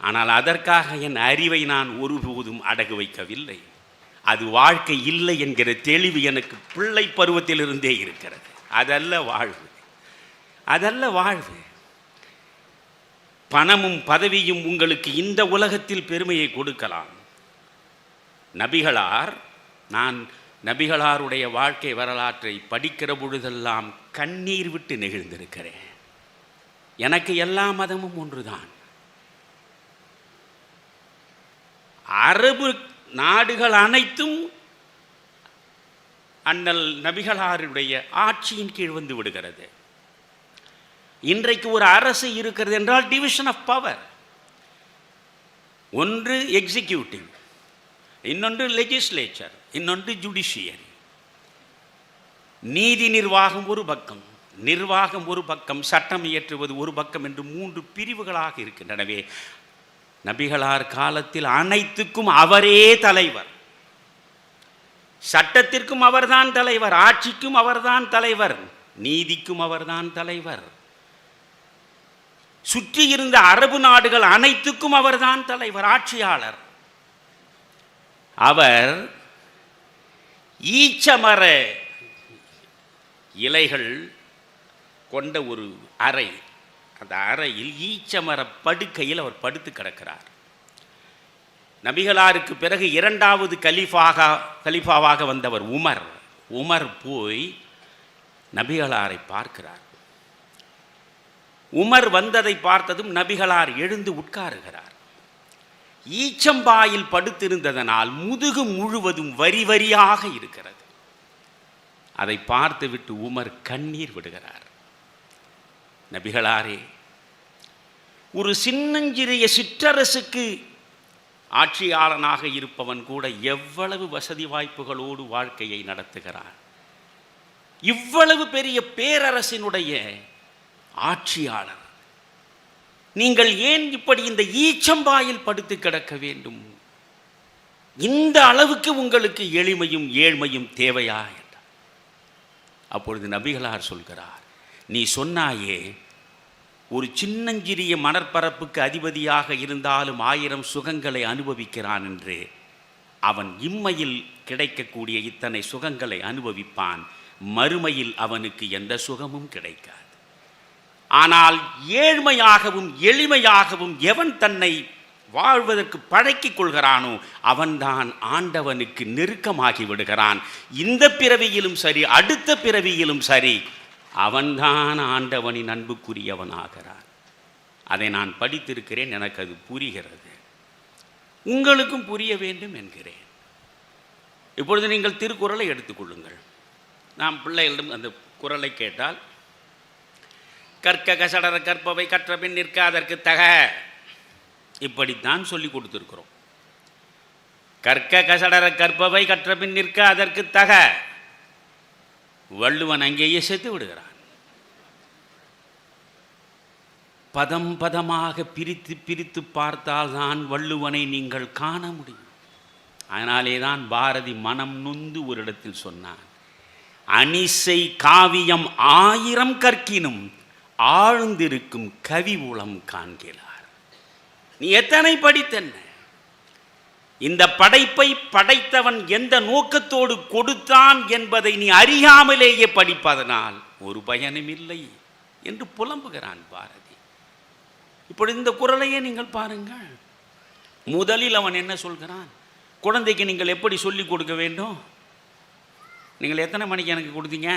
ஆனால் அதற்காக என் அறிவை நான் ஒருபோதும் அடகு வைக்கவில்லை. அது வாழ்க்கை இல்லை என்கிற தெளிவு எனக்கு பிள்ளை பருவத்திலிருந்தே இருக்கிறது. அதல்ல வாழ்வு, அதல்ல வாழ்வு. பணமும் பதவியும் உங்களுக்கு இந்த உலகத்தில் பெருமையை கொடுக்கலாம். நபிகளார், நான் நபிகளாருடைய வாழ்க்கை வரலாற்றை படிக்கிற பொழுதெல்லாம் கண்ணீர் விட்டு நெகிழ்ந்திருக்கிறேன். எனக்கு எல்லா மதமும் ஒன்றுதான். அரபு நாடுகள் அனைத்தும் அண்ணல் நபிகளாருடைய ஆட்சியின் கீழ் வந்து விடுகிறது. இன்றைக்கு ஒரு அரசு இருக்கிறது என்றால் டிவிஷன் ஆஃப் பவர். ஒன்று எக்ஸிக்யூட்டிவ், இன்னொன்று லெஜிஸ்லேச்சர், இன்னொன்று ஜுடிஷியரி. நீதி நிர்வாகம் ஒரு பக்கம், நிர்வாகம் ஒரு பக்கம், சட்டம் இயற்றுவது ஒரு பக்கம் என்று 3 பிரிவுகளாக இருக்கின்றனவே. நபிகளார் காலத்தில் அனைத்துக்கும் அவரே தலைவர். சட்டத்திற்கும் அவர்தான் தலைவர், ஆட்சிக்கும் அவர்தான் தலைவர், நீதிக்கும் அவர்தான் தலைவர். சுற்றி இருந்த அரபு நாடுகள் அனைத்துக்கும் அவர்தான் தலைவர், ஆட்சியாளர். அவர் ஈச்சமர இலைகள் கொண்ட ஒரு அறை, அந்த அறையில் ஈச்சமர படுக்கையில் அவர் படுத்து கிடக்கிறார். நபிகளாருக்கு பிறகு இரண்டாவது கலீஃபாவாக வந்தவர் உமர் போய் நபிகளாரை பார்க்கிறார். உமர் வந்ததை பார்த்ததும் நபிகளார் எழுந்து உட்காருகிறார். ஈச்சம்பாயில் படுத்திருந்ததனால் முதுகு முழுவதும் வரி வரியாக இருக்கிறது. அதை பார்த்துவிட்டு உமர் கண்ணீர் விடுகிறார். நபிகளாரே, ஒரு சின்னஞ்சிறிய சிற்றரசுக்கு ஆட்சியாளனாக இருப்பவன் கூட எவ்வளவு வசதி வாய்ப்புகளோடு வாழ்க்கையை நடத்துகிறான். இவ்வளவு பெரிய பேரரசினுடைய ஆட்சியாளர், நீங்கள் ஏன் இப்படி இந்த ஈச்சம்பாயில் படுத்து கிடக்க வேண்டும்? இந்த அளவுக்கு உங்களுக்கு எளிமையும் ஏழ்மையும் தேவையா என்றார். அப்பொழுது நபிகளார் சொல்கிறார், நீ சொன்னாயே ஒரு சின்னஞ்சிறிய மணற்பரப்புக்கு அதிபதியாக இருந்தாலும் 1000 சுகங்களை அனுபவிக்கிறான் என்று. அவன் இம்மையில் கிடைக்கக்கூடிய இத்தனை சுகங்களை அனுபவிப்பான், மறுமையில் அவனுக்கு எந்த சுகமும் கிடைக்காது. ஆனால் ஏழ்மையாகவும் எளிமையாகவும் எவன் தன்னை வாழ்வதற்கு பழக்கிக் கொள்கிறானோ அவன்தான் ஆண்டவனுக்கு நெருக்கமாகி விடுகிறான். இந்த பிறவியிலும் சரி, அடுத்த பிறவியிலும் சரி, அவன்தான் ஆண்டவனின் அன்புக்குரியவனாகிறான். அதை நான் படித்திருக்கிறேன், எனக்கு அது புரிகிறது, உங்களுக்கும் புரிய வேண்டும் என்கிறேன். இப்பொழுது நீங்கள் திருக்குறளை எடுத்துக்கொள்ளுங்கள். நாம் பிள்ளைகளிடம் அந்த குறளை கேட்டால், கற்க கசடர கற்பவை கற்றபின் நிற்க அதற்கு தக, இப்படித்தான் சொல்லி கொடுத்துருக்கிறோம். கற்க கசடர கற்பவை கற்றபின் நிற்க அதற்கு தக. வள்ளுவன் அங்கேயே செத்து விடுகிறான். பதம் பதமாக பிரித்து பிரித்து பார்த்தால் தான் வள்ளுவனை நீங்கள் காண முடியும். அதனாலே தான் பாரதி மனம் நொந்து ஒரு இடத்தில் சொன்னான், அணிசை காவியம் 1000 கற்கினும் ஆழ்ந்திருக்கும் கவி உளம் காண்கிறார். நீ எத்தனை படித்தென்ன? இந்த படைப்பை படைத்தவன் எந்த நோக்கத்தோடு கொடுத்தான் என்பதை நீ அறியாமலேயே படிப்பதனால் ஒரு பயனும் இல்லை என்று புலம்புகிறான் பாரதி. இப்படி இந்த குறளையே நீங்கள் பாருங்கள். முதலில் அவன் என்ன சொல்கிறான்? குழந்தைக்கு நீங்கள் எப்படி சொல்லிக் கொடுக்க வேண்டும்? நீங்கள் எத்தனை மணிக்கு எனக்கு கொடுத்தீங்க?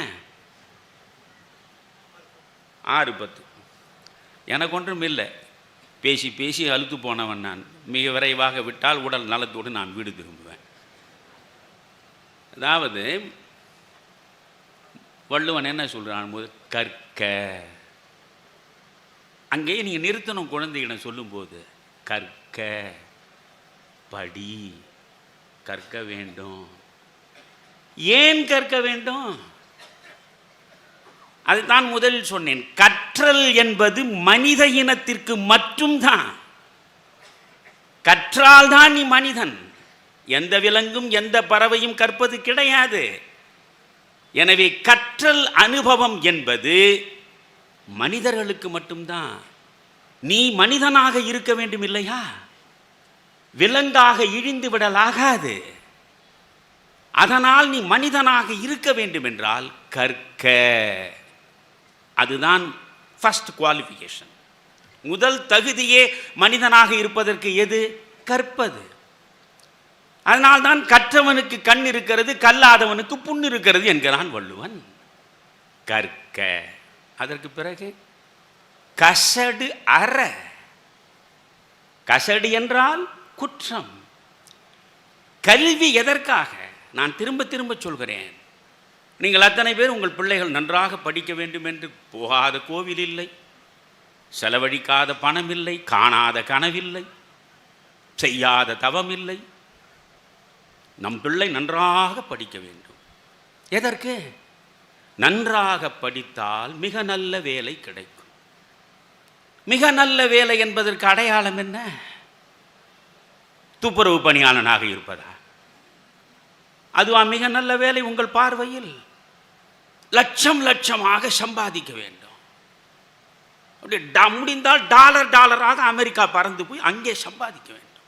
6:10. எனக்கு ஒன்றும் இல்லை, பேசி பேசி அழுத்து போனவன் நான். மிக விரைவாக விட்டால் உடல் நலத்தோடு நான் வீடு திரும்புவேன். அதாவது வள்ளுவன் என்ன சொல்கிறான்? கற்க. அங்கேயே நீங்கள் நிறுத்தணும். குழந்தையிடம் சொல்லும்போது கற்க, படி, கற்க வேண்டும். ஏன் கற்க வேண்டும்? அதுதான் முதலில் சொன்னேன். கற்றல் என்பது மனித இனத்திற்கு மட்டும்தான். கற்றால் தான் நீ மனிதன். எந்த விலங்கும் எந்த பறவையும் கற்பது கிடையாது. எனவே கற்றல் அனுபவம் என்பது மனிதர்களுக்கு மட்டும்தான். நீ மனிதனாக இருக்க வேண்டும் இல்லையா? விலங்காக இழிந்து விடலாகாது. அதனால் நீ மனிதனாக இருக்க வேண்டும் என்றால் கற்க. அதுதான் ஃபர்ஸ்ட் குவாலிஃபிகேஷன். முதல் தகுதியே மனிதனாக இருப்பதற்கு எது? கற்பது. அதனால்தான் கற்றவனுக்கு கண் இருக்கிறது, கல்லாதவனுக்கு புண் இருக்கிறது என்கிறான் வள்ளுவன். கற்க. அதற்கு பிறகு கசடு அற. கசடு என்றால் குற்றம். கல்வி எதற்காக? நான் திரும்ப திரும்ப சொல்கிறேன். நீங்கள் அத்தனை பேர் உங்கள் பிள்ளைகள் நன்றாக படிக்க வேண்டும் என்று போகாத கோவில் இல்லை, செலவழிக்காத பணம் இல்லை, காணாத கனவில்லை, செய்யாத தவம் இல்லை. நம் பிள்ளை நன்றாக படிக்க வேண்டும். எதற்கு? நன்றாக படித்தால் மிக நல்ல வேலை கிடைக்கும். மிக நல்ல வேலை என்பதற்கு அடையாளம் என்ன? துப்புரவு பணியாளனாக இருப்பதா? அதுவா மிக நல்ல வேலை உங்கள் பார்வையில்? லட்சம் லட்சமாக சம்பாதிக்க வேண்டும். அப்படி முடிந்தால் டாலராக அமெரிக்கா பறந்து போய் அங்கே சம்பாதிக்க வேண்டும்.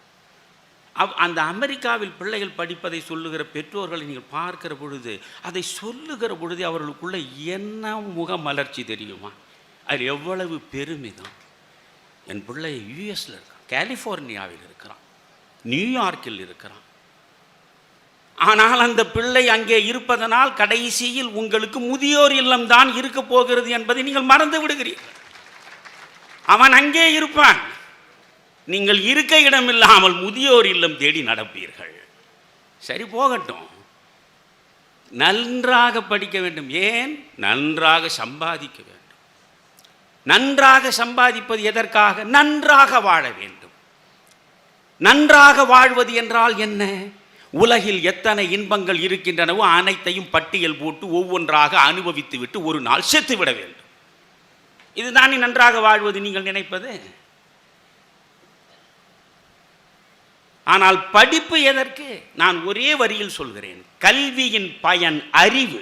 அந்த அமெரிக்காவில் பிள்ளைகள் படிப்பதை சொல்லுகிற பெற்றோர்களை நீங்கள் பார்க்கிற பொழுது, அதை சொல்லுகிற பொழுது அவர்களுக்குள்ள என்ன முகமலர்ச்சி தெரியுமா? அது எவ்வளவு பெருமிதம். என் பிள்ளை யூஎஸில் இருக்கான், கலிஃபோர்னியாவில் இருக்கிறான், நியூயார்க்கில் இருக்கிறான். ஆனால் அந்த பிள்ளை அங்கே இருப்பதனால் கடைசியில் உங்களுக்கு முதியோர் இல்லம் தான் இருக்க போகிறது என்பதை நீங்கள் மறந்து விடுகிறீர்கள். அவன் அங்கே இருப்பான், நீங்கள் இருக்க இடமில்லாமல் முதியோர் இல்லம் தேடி நடப்பீர்கள். சரி, போகட்டும். நன்றாக படிக்க வேண்டும். ஏன்? நன்றாக சம்பாதிக்க வேண்டும். நன்றாக சம்பாதிப்பது எதற்காக? நன்றாக வாழ வேண்டும். நன்றாக வாழ்வது என்றால் என்ன? உலகில் எத்தனை இன்பங்கள் இருக்கின்றனவோ அனைத்தையும் பட்டியல் போட்டு ஒவ்வொன்றாக அனுபவித்து விட்டு ஒரு நாள் செத்துவிட வேண்டும். இதுதானே நன்றாக வாழ்வது நீங்கள் நினைப்பது? ஆனால் படிப்பு எதற்கு? நான் ஒரே வரியில் சொல்கிறேன். கல்வியின் பயன் அறிவு,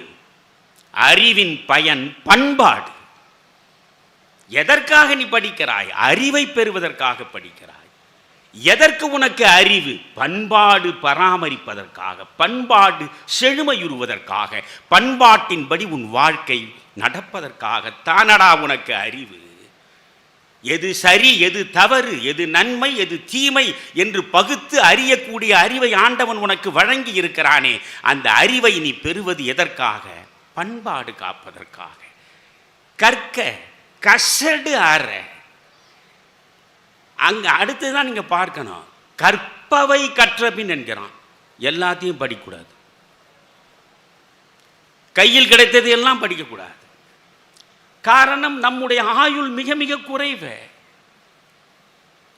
அறிவின் பயன் பண்பாடு. எதற்காக நீ படிக்கிறாய்? அறிவை பெறுவதற்காக படிக்கிறாய். எதற்கு உனக்கு அறிவு? பண்பாடு பராமரிப்பதற்காக, பண்பாடு செழுமையுறுவதற்காக, பண்பாட்டின்படி உன் வாழ்க்கை நடப்பதற்காக தானடா உனக்கு அறிவு. எது சரி, எது தவறு, எது நன்மை, எது தீமை என்று பகுத்து அறியக்கூடிய அறிவை ஆண்டவன் உனக்கு வழங்கி இருக்கிறானே, அந்த அறிவை நீ பெறுவது எதற்காக? பண்பாடு காப்பதற்காக. கற்க கசடு அற. அங்கே அடுத்துதான் நீங்கள் பார்க்கணும். கற்பவை கற்றபின் என்கிறான். எல்லாத்தையும் படிக்கக்கூடாது. கையில் கிடைத்தது எல்லாம் படிக்கக்கூடாது. காரணம், நம்முடைய ஆயுள் மிக மிக குறைவு.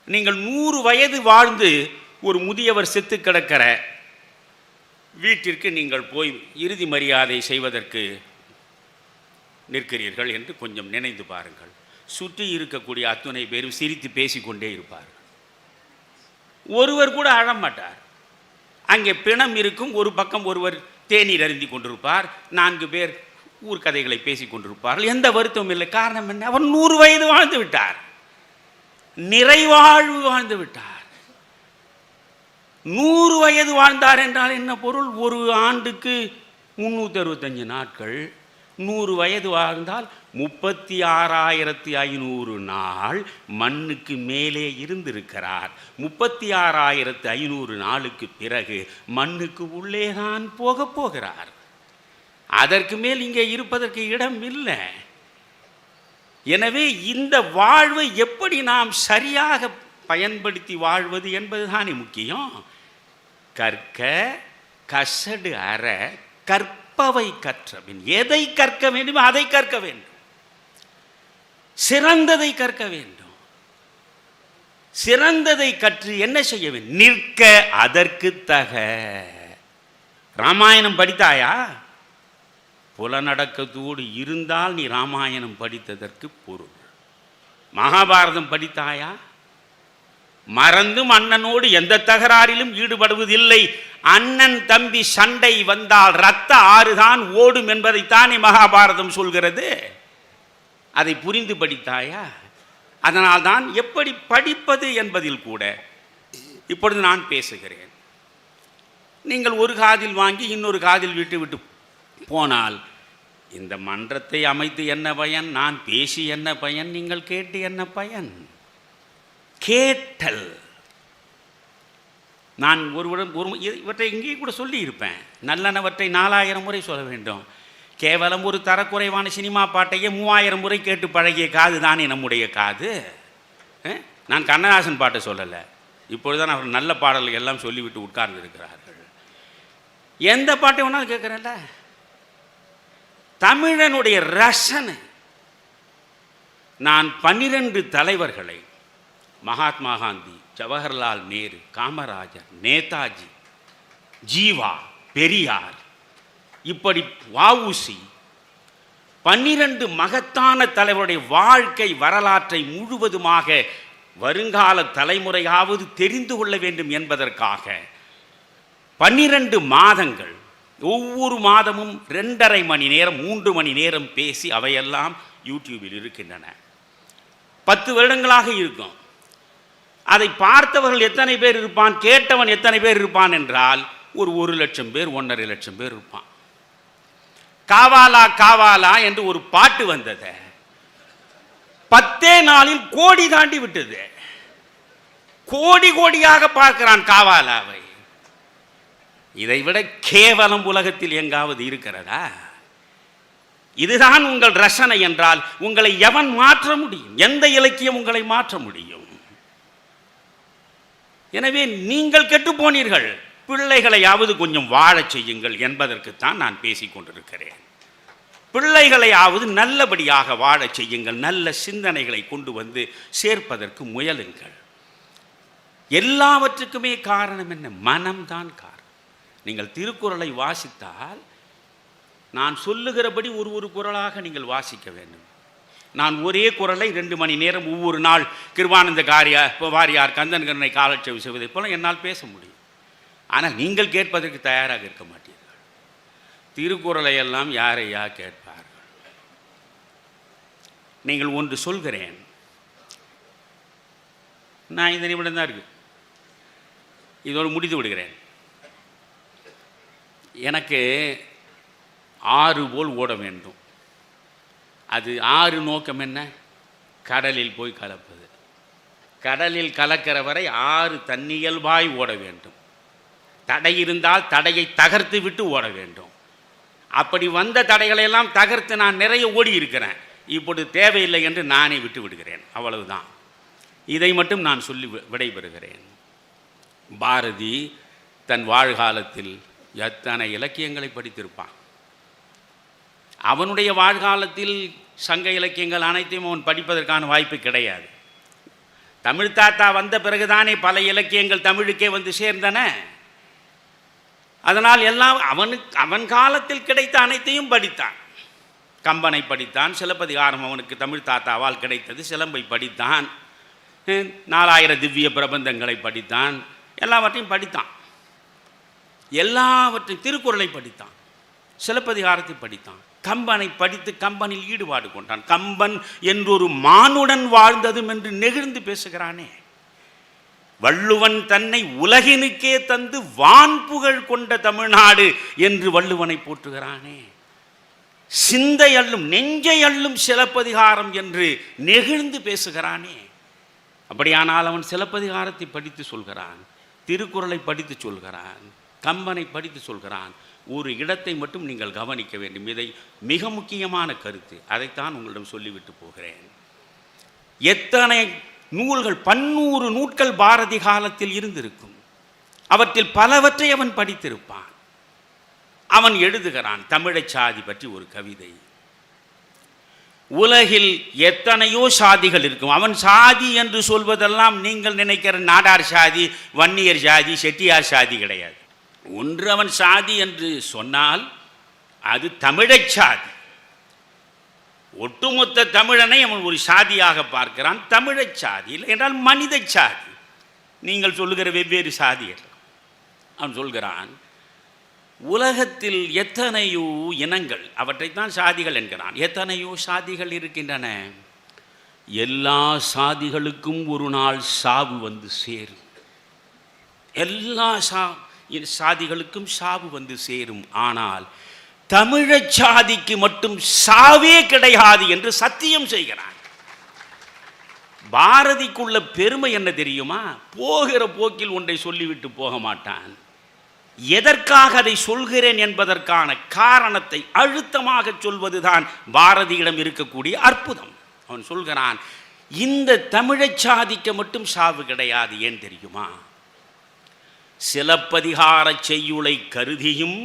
நீங்கள் 100 வயது வாழ்ந்து ஒரு முதியவர் செத்து கிடக்கிற வீட்டிற்கு நீங்கள் போய் இறுதி மரியாதை செய்வதற்கு நிற்கிறீர்கள் என்று கொஞ்சம் நினைந்து பாருங்கள். சுற்றி இருக்கக்கூடிய அத்துணை பேரும் சிரித்து பேசிக்கொண்டே இருப்பார்கள். ஒருவர் கூட அழமாட்டார். அங்கே பிணம் இருக்கும். ஒரு பக்கம் ஒருவர் தேநீர் அருந்தி கொண்டிருப்பார். 4 பேர் ஊர் கதைகளை பேசிக் கொண்டிருப்பார்கள். எந்த வருத்தமும் இல்லை. காரணம் என்ன? அவர் 100 வயது வாழ்ந்து விட்டார். நிறைவாழ்வு வாழ்ந்து விட்டார். 100 வயது வாழ்ந்தார் என்றால் என்ன பொருள்? ஒரு ஆண்டுக்கு 365 நாட்கள். 100 வயது வாழ்ந்தால் 36,500 நாள் மண்ணுக்கு மேலே இருந்திருக்கிறார். 36,500 நாளுக்கு பிறகு மண்ணுக்கு உள்ளே தான் போக போகிறார். அதற்கு மேல் இங்கே இருப்பதற்கு இடம் இல்லை. எனவே இந்த வாழ்வை எப்படி நாம் சரியாக பயன்படுத்தி வாழ்வது என்பதுதானே முக்கியம். கற்க கசடு அற கற்பவை கற்றபின். எதை கற்க வேண்டும்? அதை கற்க வேண்டும். சிறந்ததை கற்க வேண்டும். சிறந்ததை கற்று என்ன செய்ய வேண்டும்? நிற்க அதற்கு தக. ராமாயணம் படித்தாயா? புலனடக்கத்தோடு இருந்தால் நீ ராமாயணம் படித்ததற்கு பொருள். மகாபாரதம் படித்தாயா? மறந்தும் அண்ணனோடு எந்த தகராறிலும் ஈடுபடுவதில்லை. அண்ணன் தம்பி சண்டை வந்தால் இரத்த ஆறுதான் ஓடும் என்பதைத்தானே மகாபாரதம் சொல்கிறது. அதை புரிந்து படித்தாயா? அதனால்தான் எப்படி படிப்பது என்பதில் கூட இப்பொழுது நான் பேசுகிறேன். நீங்கள் ஒரு காதில் வாங்கி இன்னொரு காதில் விட்டு விட்டு போனால் இந்த மன்றத்தை அமைத்து என்ன பயன்? நான் பேசி என்ன பயன்? நீங்கள் கேட்டு என்ன பயன்? கேட்டல். நான் இவற்றை இங்கே கூட சொல்லி இருப்பேன். நல்லனவற்றை 4000 முறை சொல்ல வேண்டும். கேவலம் ஒரு தரக்குறைவான சினிமா பாட்டையே 3000 முறை கேட்டு பழகிய காது தானே நம்முடைய காது. நான் கண்ணதாசன் பாட்டை சொல்லலை. இப்பொழுதுதான் அவர் நல்ல பாடல்கள் எல்லாம் சொல்லிவிட்டு உட்கார்ந்து இருக்கிறார்கள். எந்த பாட்டை வேணாலும் கேட்குறேன்ல. தமிழனுடைய ரசனை. நான் 12 தலைவர்களை, மகாத்மா காந்தி, ஜவஹர்லால் நேரு, காமராஜர், நேதாஜி, ஜீவா, பெரியார், இப்படி வஉசி, 12 மகத்தான தலைவருடைய வாழ்க்கை வரலாற்றை முழுவதுமாக வருங்கால தலைமுறையாவது தெரிந்து கொள்ள வேண்டும் என்பதற்காக 12 மாதங்கள், ஒவ்வொரு மாதமும் 2.5 மணி நேரம் 3 மணி நேரம் பேசி அவையெல்லாம் யூடியூபில் இருக்கின்றன. 10 வருடங்களாக இருக்கும். அதை பார்த்தவர்கள் எத்தனை பேர் இருப்பான், கேட்டவன் எத்தனை பேர் இருப்பான் என்றால் ஒரு 1,00,000 பேர் 1,50,000 பேர் இருப்பான். காவாலா காவாலா என்று ஒரு பாட்டு வந்தது, 10 நாளில் கோடி தாண்டி விட்டது. கோடி கோடியாக பார்க்கிறான் காவாலாவை. இதைவிட கேவலம் உலகத்தில் எங்காவது இருக்கிறதா? இதுதான் உங்கள் ரசனை என்றால் உங்களை எவன் மாற்ற முடியும்? எந்த இலக்கியம் உங்களை மாற்ற முடியும்? எனவே நீங்கள் கெட்டு போனீர்கள். பிள்ளைகளையாவது கொஞ்சம் வாழச் செய்யுங்கள் என்பதற்குத்தான் நான் பேசிக் கொண்டிருக்கிறேன். பிள்ளைகளையாவது நல்லபடியாக வாழச் செய்யுங்கள், நல்ல சிந்தனைகளை கொண்டு வந்து சேர்ப்பதற்கு முயலுங்கள். எல்லாவற்றுக்குமே காரணம் என்ன? மனம்தான் காரணம். நீங்கள் திருக்குறளை வாசித்தால் நான் சொல்லுகிறபடி ஒரு குறளாக நீங்கள் வாசிக்க வேண்டும். நான் ஒரே குறளை 2 மணி நேரம் ஒவ்வொரு நாள் கிருபானந்த வாரியார், கந்தன் கருணை காலட்சேபம் செய்வதை போல என்னால் பேச முடியும். ஆனால் நீங்கள் கேட்பதற்கு தயாராக இருக்க மாட்டீர்கள். திருக்குறளை எல்லாம் யாரையா கேட்பார்கள்? நீங்கள் ஒன்று சொல்கிறேன், நான் இந்த நிமிடம் தான் இருக்கு, இதோடு முடித்து விடுகிறேன். எனக்கு ஆறு போல் ஓட வேண்டும். அது ஆறு நோக்கம் என்ன? கடலில் போய் கலப்பது. கடலில் கலக்கிற வரை ஆறு தன்னியல்பாய் ஓட வேண்டும். தடை இருந்தால் தடையை தகர்த்து விட்டு ஓட வேண்டும். அப்படி வந்த தடைகளையெல்லாம் தகர்த்து நான் நிறைய ஓடி இருக்கிறேன். இப்பொழுது தேவையில்லை என்று நானே விட்டு விடுகிறேன். அவ்வளவுதான். இதை மட்டும் நான் சொல்லி விடைபெறுகிறேன். பாரதி தன் வாழ்காலத்தில் எத்தனை இலக்கியங்களை படித்திருப்பான். அவனுடைய வாழ்காலத்தில் சங்க இலக்கியங்கள் அனைத்தையும் அவன் படிப்பதற்கான வாய்ப்பு கிடையாது. தமிழ் தாத்தா வந்த பிறகுதானே பல இலக்கியங்கள் தமிழுக்கே வந்து சேர்ந்தன. அதனால் எல்லாம் அவன் காலத்தில் கிடைத்த அனைத்தையும் படித்தான். கம்பனை படித்தான், சிலப்பதிகாரம் அவனுக்கு தமிழ் தாத்தாவால் கிடைத்தது, சிலம்பை படித்தான், 4000 திவ்ய பிரபந்தங்களை படித்தான், எல்லாவற்றையும் படித்தான். எல்லாவற்றையும் திருக்குறளை படித்தான், சிலப்பதிகாரத்தை படித்தான், கம்பனை படித்து கம்பனில் ஈடுபாடு கொண்டான். கம்பன் என்றொரு மானுடன் வாழ்ந்ததும் என்று நெகிழ்ந்து பேசுகிறானே. வள்ளுவன் தன்னை உலகினுக்கே தந்து வான்புகழ் கொண்ட தமிழ்நாடு என்று வள்ளுவனை போற்றுகிறானே. சிந்தை அள்ளும் நெஞ்சை அள்ளும் சிலப்பதிகாரம் என்று நெகிழ்ந்து பேசுகிறானே. அப்படியானால் அவன் சிலப்பதிகாரத்தை படித்து சொல்கிறான், திருக்குறளை படித்து சொல்கிறான், கம்பனை படித்து சொல்கிறான். ஒரு இடத்தை மட்டும் நீங்கள் கவனிக்க வேண்டும். இதை மிக முக்கியமான கருத்து, அதைத்தான் உங்களிடம் சொல்லிவிட்டு போகிறேன். எத்தனை நூல்கள், 100 நூல்கள் பாரதி காலத்தில் இருந்திருக்கும். அவற்றில் பலவற்றை அவன் படித்திருப்பான். அவன் எழுதுகிறான் தமிழை சாதி பற்றி ஒரு கவிதை. உலகில் எத்தனையோ சாதிகள் இருக்கும். அவன் சாதி என்று சொல்வதெல்லாம் நீங்கள் நினைக்கிற நாடார் சாதி, வன்னியர் சாதி, செட்டியார் சாதி கிடையாது. ஒன்று அவன் சாதி என்று சொன்னால் அது தமிழை சாதி. ஒட்டுமொத்த தமிழனை அவன் ஒரு சாதியாக பார்க்கிறான். தமிழை சாதி இல்லை என்றால் மனித சாதி. நீங்கள் சொல்லுகிற வெவ்வேறு சாதிகள். அவன் சொல்கிறான் உலகத்தில் எத்தனையோ இனங்கள், அவற்றைத்தான் சாதிகள் என்கிறான். எத்தனையோ சாதிகள் இருக்கின்றன. எல்லா சாதிகளுக்கும் ஒரு நாள் சாவு வந்து சேரும். எல்லா சாதிகளுக்கும் சாவு வந்து சேரும். ஆனால் தமிழச் சாதிக்கு மட்டும் சாவே கிடையாது என்று சத்தியம் செய்கிறான். பாரதிக்குள்ள பெருமை என்ன தெரியுமா? போகிற போக்கில் ஒன்றை சொல்லிவிட்டு போக மாட்டான். எதற்காக அதை சொல்கிறேன் என்பதற்கான காரணத்தை அழுத்தமாக சொல்வதுதான் பாரதியிடம் இருக்கக்கூடிய அற்புதம். அவன் சொல்கிறான், இந்த தமிழச் சாதிக்க மட்டும் சாவு கிடையாது. ஏன் தெரியுமா? சிலப்பதிகார செய்யுளை கருதியும்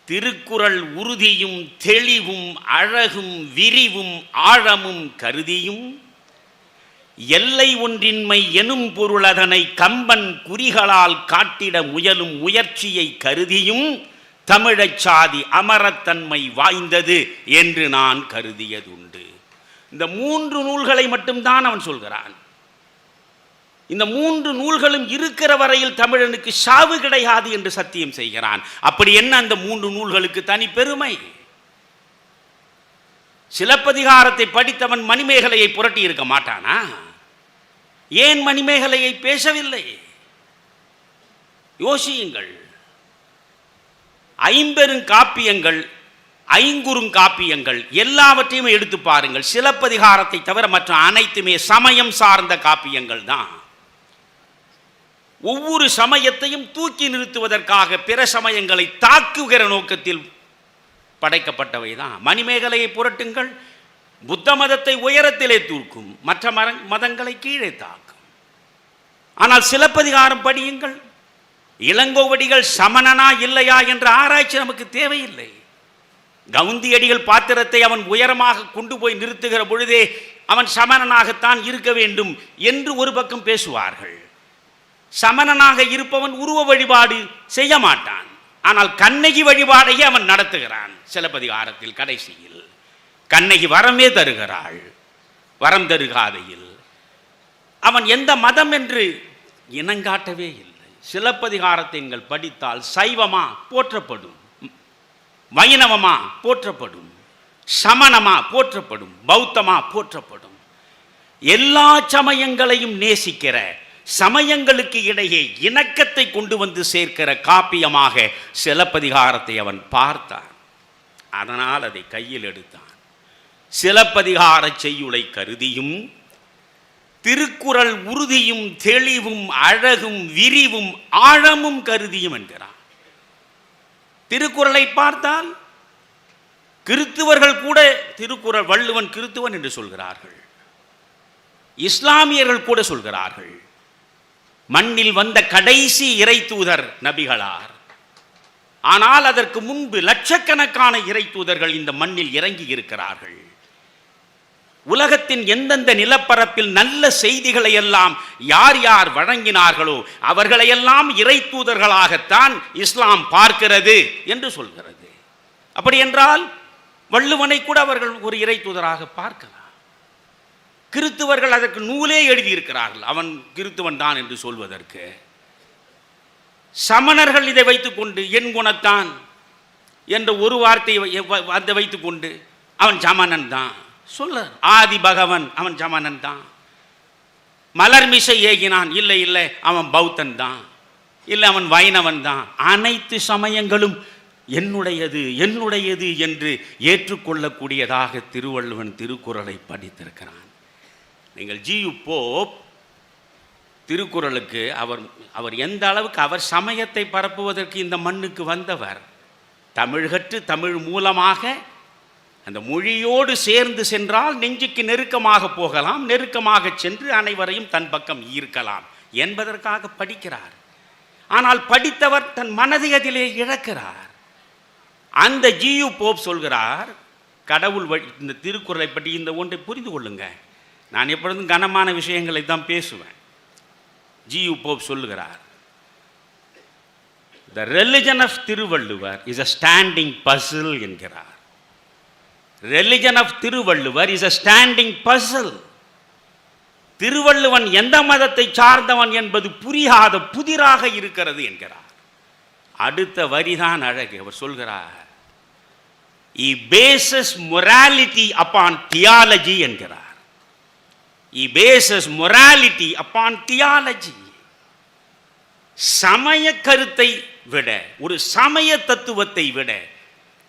திருக்குறள் உறுதியும் தெளிவும் அழகும் விரிவும் ஆழமும் கருதியும் எல்லை ஒன்றின்மை எனும் பொருள் அதனை கம்பன் குறிகளால் காட்டிட முயலும் முயற்சியை கருதியும் தமிழச் சாதி அமரத்தன்மை வாய்ந்தது என்று நான் கருதியதுண்டு. இந்த 3 நூல்களை மட்டும்தான் அவன் சொல்கிறான். இந்த 3 நூல்களும் இருக்கிற வரையில் தமிழனுக்கு சாவு கிடையாது என்று சத்தியம் செய்கிறான். அப்படி என்ன அந்த 3 நூல்களுக்கு தனி பெருமை? சிலப்பதிகாரத்தை படித்தவன் மணிமேகலையை புரட்டி இருக்க மாட்டானா? ஏன் மணிமேகலையை பேசவில்லை? யோசியுங்கள். ஐம்பெருங்காப்பியங்கள், ஐங்குறுங்காப்பியங்கள் எல்லாவற்றையும் எடுத்து பாருங்கள். சிலப்பதிகாரத்தை தவிர மற்ற அனைத்துமே சமயம் சார்ந்த காப்பியங்கள் தான். ஒவ்வொரு சமயத்தையும் தூக்கி நிறுத்துவதற்காக பிற சமயங்களை தாக்குகிற நோக்கத்தில் படைக்கப்பட்டவை தான். மணிமேகலையை புரட்டுங்கள், புத்த மதத்தை உயரத்திலே தூக்கும், மற்ற மதங்களை கீழே தாக்கும். ஆனால் சிலப்பதிகாரம் படியுங்கள், இளங்கோவடிகள் சமணனா இல்லையா என்ற ஆராய்ச்சி நமக்கு தேவையில்லை. கவுந்தியடிகள் பாத்திரத்தை அவன் உயரமாக கொண்டு போய் நிறுத்துகிற பொழுதே அவன் சமணனாகத்தான் இருக்க வேண்டும் என்று ஒரு பக்கம் பேசுவார்கள். சமணனாக இருப்பவன் உருவ வழிபாடு செய்ய மாட்டான், ஆனால் கண்ணகி வழிபாடையே அவன் நடத்துகிறான். சிலப்பதிகாரத்தில் கடைசியில் கண்ணகி வரமே தருகிறாள். வரம் தருகாதையில் அவன் எந்த மதம் என்று இனங்காட்டவே இல்லை. சிலப்பதிகாரத்தை நீங்கள் படித்தால் சைவமா போற்றப்படும், வைணவமா போற்றப்படும், சமணமா போற்றப்படும், பௌத்தமா போற்றப்படும். எல்லா சமயங்களையும் நேசிக்கிற, சமயங்களுக்கு இடையே இணக்கத்தை கொண்டு வந்து சேர்க்கிற காப்பியமாக சிலப்பதிகாரத்தை அவன் பார்த்தான். அதனால் அதை கையில் எடுத்தான். சிலப்பதிகார செய்யுளை கருதியும் திருக்குறள் உறுதியும் தெளிவும் அழகும் விரிவும் ஆழமும் கருதியும் என்கிறான். திருக்குறளை பார்த்தால் கிறித்துவர்கள் கூட திருக்குறள் வள்ளுவன் கிறித்துவன் என்று சொல்கிறார்கள். இஸ்லாமியர்கள் கூட சொல்கிறார்கள். மண்ணில் வந்த கடைசி இறை தூதர் நபிகளார். ஆனால் அதற்கு முன்பு லட்சக்கணக்கான இறை தூதர்கள் இந்த மண்ணில் இறங்கி இருக்கிறார்கள். உலகத்தின் எந்தெந்த நிலப்பரப்பில் நல்ல செய்திகளை எல்லாம் யார் யார் வழங்கினார்களோ அவர்களையெல்லாம் இறை தூதர்களாகத்தான் இஸ்லாம் பார்க்கிறது என்று சொல்கிறது. அப்படி என்றால் வள்ளுவனை கூட அவர்கள் ஒரு இறை தூதராக பார்க்கலாம். கிறித்துவர்கள் அதற்கு நூலே எழுதியிருக்கிறார்கள், அவன் கிறித்துவன் தான் என்று சொல்வதற்கு. சமணர்கள் இதை வைத்துக்கொண்டு என் குணத்தான் என்ற ஒரு வார்த்தையை அதை வைத்துக்கொண்டு அவன் சமணன் தான் சொல்ல. ஆதி பகவன் அவன் சமணன் தான். மலர்மிசை ஏகினான், இல்லை இல்லை அவன் பௌத்தன் தான், இல்லை அவன் வைணவன் தான். அனைத்து சமயங்களும் என்னுடையது என்னுடையது என்று ஏற்றுக்கொள்ளக்கூடியதாக திருவள்ளுவன் திருக்குறளை படித்திருக்கிறான். நீங்கள் ஜியு போப் திருக்குறளுக்கு அவர் எந்த அளவுக்கு அவர் சமயத்தை பரப்புவதற்கு இந்த மண்ணுக்கு வந்தவர். தமிழ் கற்று தமிழ் மூலமாக அந்த மொழியோடு சேர்ந்து சென்றால் நெஞ்சுக்கு நெருக்கமாக போகலாம், நெருக்கமாக சென்று அனைவரையும் தன் பக்கம் ஈர்க்கலாம் என்பதற்காக படிக்கிறார். ஆனால் படித்தவர் தன் மனதை அதிலே இழக்கிறார். அந்த ஜியு போப் சொல்கிறார், கடவுள் இந்த திருக்குறளை பற்றி இந்த ஒன்றை புரிந்து கொள்ளுங்க. நான் எப்பொழுதும் கனமான விஷயங்களை தான் பேசுவேன். ஜியு போப் சொல்லுகிறார், The religion of Thiruvalluvar is a standing puzzle என்கிறார். Religion of Thiruvalluvar is a standing puzzle. Thiruvalluvan எந்த மதத்தை சார்ந்தவன் என்பது புரியாத புதிராக இருக்கிறது என்கிறார். அடுத்த வரிதான் அழகு. அவர் சொல்கிறார், He bases morality upon theology என்கிறார். He bases morality upon theology. சமய கருத்தை விட, ஒரு சமய தத்துவத்தை விட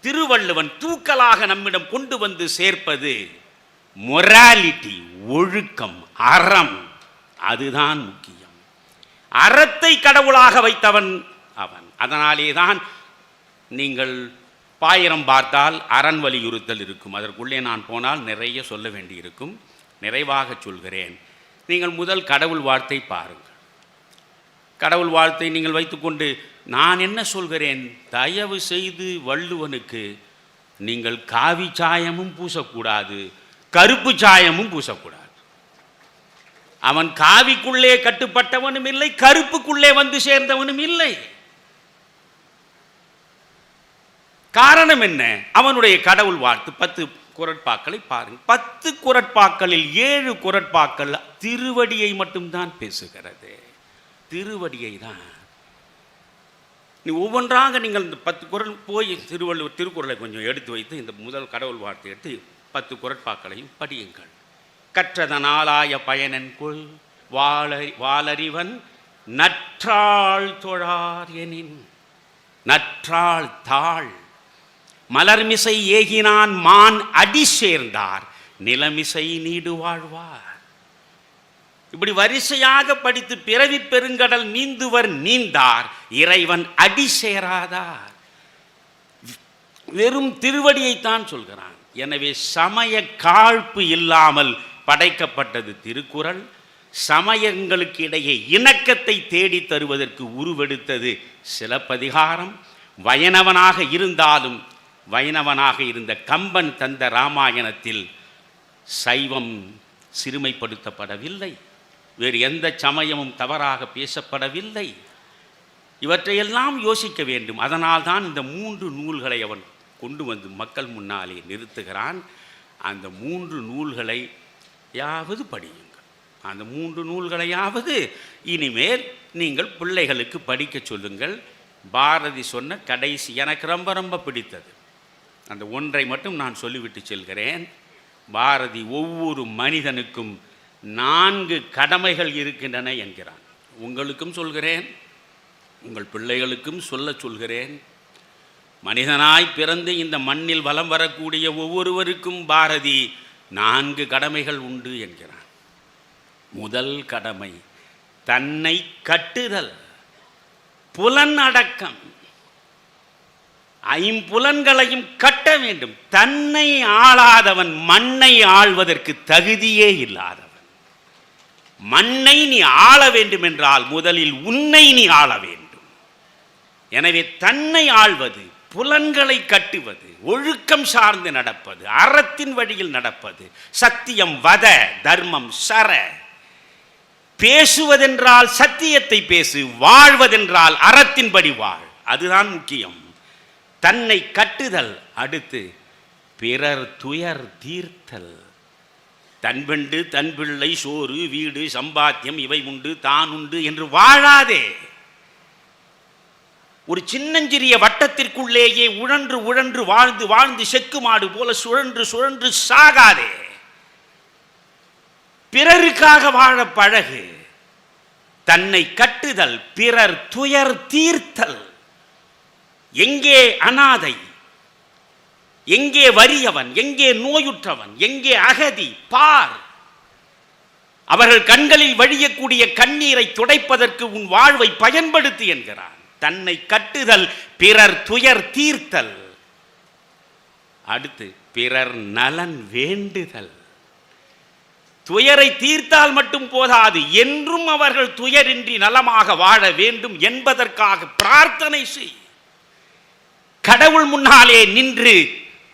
திருவள்ளுவன் தூக்கலாக நம்மிடம் கொண்டு வந்து சேர்ப்பது மொராலிட்டி, ஒழுக்கம், அறம். அதுதான் முக்கியம். அறத்தை கடவுளாக வைத்தவன் அவன். அதனாலே தான் நீங்கள் பாயிரம் பார்த்தால் அரண் வலியுறுத்தல் இருக்கும். அதற்குள்ளே நான் போனால் நிறைய சொல்ல வேண்டியிருக்கும். நிறைவாக சொல்கிறேன். நீங்கள் முதல் கடவுள் வார்த்தை பாருங்கள். கடவுள் வார்த்தை நீங்கள் வைத்துக்கொண்டு நான் என்ன சொல்கிறேன், தயவு செய்து வள்ளுவனுக்கு நீங்கள் காவி சாயமும் பூசக்கூடாது, கருப்பு சாயமும் பூசக்கூடாது. அவன் காவிக்குள்ளே கட்டுப்பட்டவனும் இல்லை, கருப்புக்குள்ளே வந்து சேர்ந்தவனும் இல்லை. காரணம் என்ன? அவனுடைய கடவுள் வாழ்த்து 10 குறட்பாக்களை பாருங்கள். 10 குறட்பாக்களில் 7 குறட்பாக்கள் திருவடியை மட்டும்தான் பேசுகிறது. திருவடியை தான். நீ ஒவ்வொன்றாக நீங்கள் இந்த 10 குறள் போய் திருவள்ளுவர் திருக்குறளை கொஞ்சம் எடுத்து வைத்து இந்த முதல் கடவுள் வார்த்தை எடுத்து 10 குறட்பாக்களையும் படியுங்கள். கற்றதனாலாய பயனென்கொள் வாளறிவன் நற்றாள் தொழார் எனின். நற்றாள் தாள் மலர்மிசை ஏகினான் மான் அடி சேர்ந்தார் நிலமிசை நீடு வாழ்வார். இப்படி வரிசையாக படித்து பிறவி பெருங்கடல் நீந்துவர் நீந்தார் இறைவன் அடி சேராதார். வெறும் திருவடியைத்தான் சொல்கிறான். எனவே சமய காழ்ப்பு இல்லாமல் படைக்கப்பட்டது திருக்குறள். சமயங்களுக்கு இடையே இணக்கத்தை தேடி தருவதற்கு உருவெடுத்தது சிலப்பதிகாரம். வைணவனாக இருந்தாலும் வைணவனாக இருந்த கம்பன் தந்த இராமாயணத்தில் சைவம் சிறுமைப்படுத்தப்படவில்லை. வேறு எந்த சமயமும் தவறாக பேசப்படவில்லை. இவற்றையெல்லாம் யோசிக்க வேண்டும். அதனால்தான் இந்த 3 நூல்களை அவன் கொண்டு வந்து மக்கள் முன்னாலே நிறுத்துகிறான். அந்த 3 நூல்களையாவது படியுங்கள். அந்த 3 நூல்களையாவது இனிமேல் நீங்கள் பிள்ளைகளுக்கு படிக்க சொல்லுங்கள். பாரதி சொன்ன கடைசி எனக்கு ரொம்ப ரொம்ப பிடித்தது அந்த ஒன்றை மட்டும் நான் சொல்லிவிட்டு செல்கிறேன். பாரதி ஒவ்வொரு மனிதனுக்கும் 4 கடமைகள் இருக்கின்றன என்கிறான். உங்களுக்கும் சொல்கிறேன், உங்கள் பிள்ளைகளுக்கும் சொல்கிறேன். மனிதனாய் பிறந்து இந்த மண்ணில் வலம் வரக்கூடிய ஒவ்வொருவருக்கும் பாரதி 4 கடமைகள் உண்டு என்கிறான். முதல் கடமை தன்னை கட்டுதல், புலன் அடக்கம். 5 புலன்களையும் கட்ட வேண்டும். தன்னை ஆளாதவன் மண்ணை ஆள்வதற்கு தகுதியே இல்லாதவன். மண்ணை நீ ஆள வேண்டும் என்றால் முதலில் உன்னை நீ ஆள வேண்டும். எனவே தன்னை ஆள்வது, புலன்களை கட்டுவது, ஒழுக்கம் சார்ந்து நடப்பது, அறத்தின் வழியில் நடப்பது, சத்தியம் வத, தர்மம் சர. பேசுவதென்றால் சத்தியத்தை பேசு, வாழ்வதென்றால் அறத்தின்படி வாழ். அதுதான் முக்கியம். தன்னை கட்டுதல். அடுத்து பிறர் துயர் தீர்த்தல். தன்பெண்டு தன் பிள்ளை சோறு வீடு சம்பாத்தியம் இவை உண்டு தான் உண்டு என்று வாழாதே. ஒரு சின்னஞ்சிறிய வட்டத்திற்குள்ளேயே உழன்று உழன்று வாழ்ந்து வாழ்ந்து செக்கு மாடு போல சுழன்று சுழன்று சாகாதே. பிறருக்காக வாழ பழகு. தன்னை கட்டுதல், பிறர் துயர் தீர்த்தல். எங்கே அனாதை, எங்கே வறியவன், எங்கே நோயுற்றவன், எங்கே அகதி பார். அவர்கள் கண்களில் வழியக்கூடிய கண்ணீரை துடைப்பதற்கு உன் வாழ்வை பயன்படுத்து என்கிறான். தன்னை கட்டுதல், பிறர் துயர் தீர்த்தல். அடுத்து பிறர் நலன் வேண்டுதல். துயரை தீர்த்தால் மட்டும் போதாது, என்றும் அவர்கள் துயரின்றி நலமாக வாழ வேண்டும் என்பதற்காக பிரார்த்தனை செய். கடவுள் முன்னாலே நின்று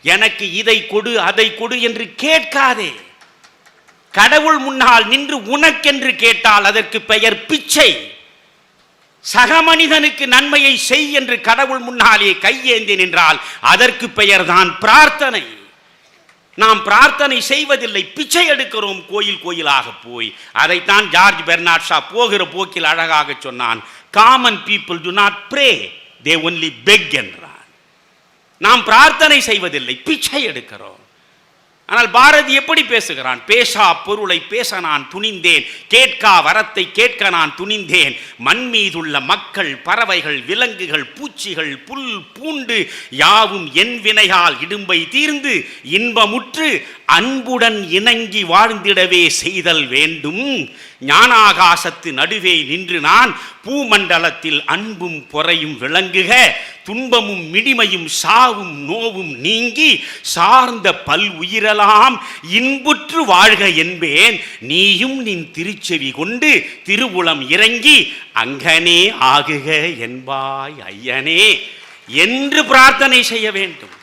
எனக்கு இதை கொடு அதை கொடு என்று கேட்காதே. கடவுள் முன்னால் நின்று உனக்கென்று கேட்டால் அதற்கு பெயர் பிச்சை. சக மனிதனுக்கு நன்மையை செய் என்று கடவுள் முன்னாலே கையேந்தி நின்றால் அதற்கு பெயர் தான் பிரார்த்தனை. நாம் பிரார்த்தனை செய்வதில்லை, பிச்சை எடுக்கிறோம் கோயில் கோயிலாக போய். அதைத்தான் ஜார்ஜ் பெர்னார்ட் ஷா போகிற போக்கில் அழகாக சொன்னான். Common people do not pray, they only beg என்றான். நாம் பிரார்த்தனை செய்வதில்லை, பிச்சை எடுக்கிறோம். ஆனால் பாரதி எப்படி பேசுகிறான்? பேசா பொருளை பேச நான் துணிந்தேன், கேட்கா வரத்தை கேட்க நான் துணிந்தேன். மண் மீதுள்ள மக்கள் பறவைகள் விலங்குகள் பூச்சிகள் புல் பூண்டு யாவும் என் வினையால் இடும்பை தீர்ந்து இன்பமுற்று அன்புடன் இணங்கி வாழ்ந்திடவே செய்தல் வேண்டும். ஞானாகாசத்து நடுவே நின்று நான் பூமண்டலத்தில் அன்பும் பொறையும் விளங்குக, துன்பமும் மிடிமையும் சாவும் நோவும் நீங்கி சார்ந்த பல் உயிரெல்லாம் இன்புற்று வாழ்க என்பேன். நீயும் நின் திருச்செவி கொண்டு திருவுளம் இறங்கி அங்கனே ஆகுக என்பாய் ஐயனே என்று பிரார்த்தனை செய்ய வேண்டும்.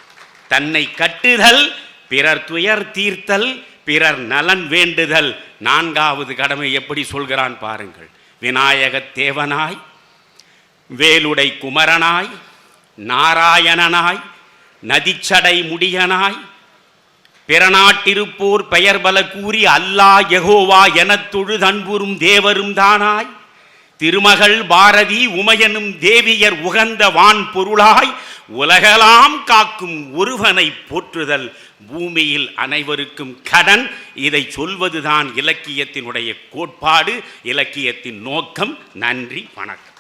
தன்னை கட்டுதல், பிறர் துயர் தீர்த்தல், பிறர் நலன் வேண்டுதல். 4வது கடமை எப்படி சொல்கிறான் பாருங்கள். விநாயகத் தேவனாய், வேலுடை குமரனாய், நாராயணனாய், நதிச்சடை முடியனாய், பிறநாட்டிருப்போர் பெயர் பல கூறி அல்லாஹ் யெகோவா எனத் தொழுதன்புறும் தேவரும் தானாய், திருமகள் பாரதி உமையனும் தேவியர் உகந்த வான் பொருளாய், உலகலாம் காக்கும் ஒருவனை போற்றுதல் பூமியில் அனைவருக்கும் கடன். இதை சொல்வதுதான் இலக்கியத்தினுடைய கோட்பாடு, இலக்கியத்தின் நோக்கம். நன்றி, வணக்கம்.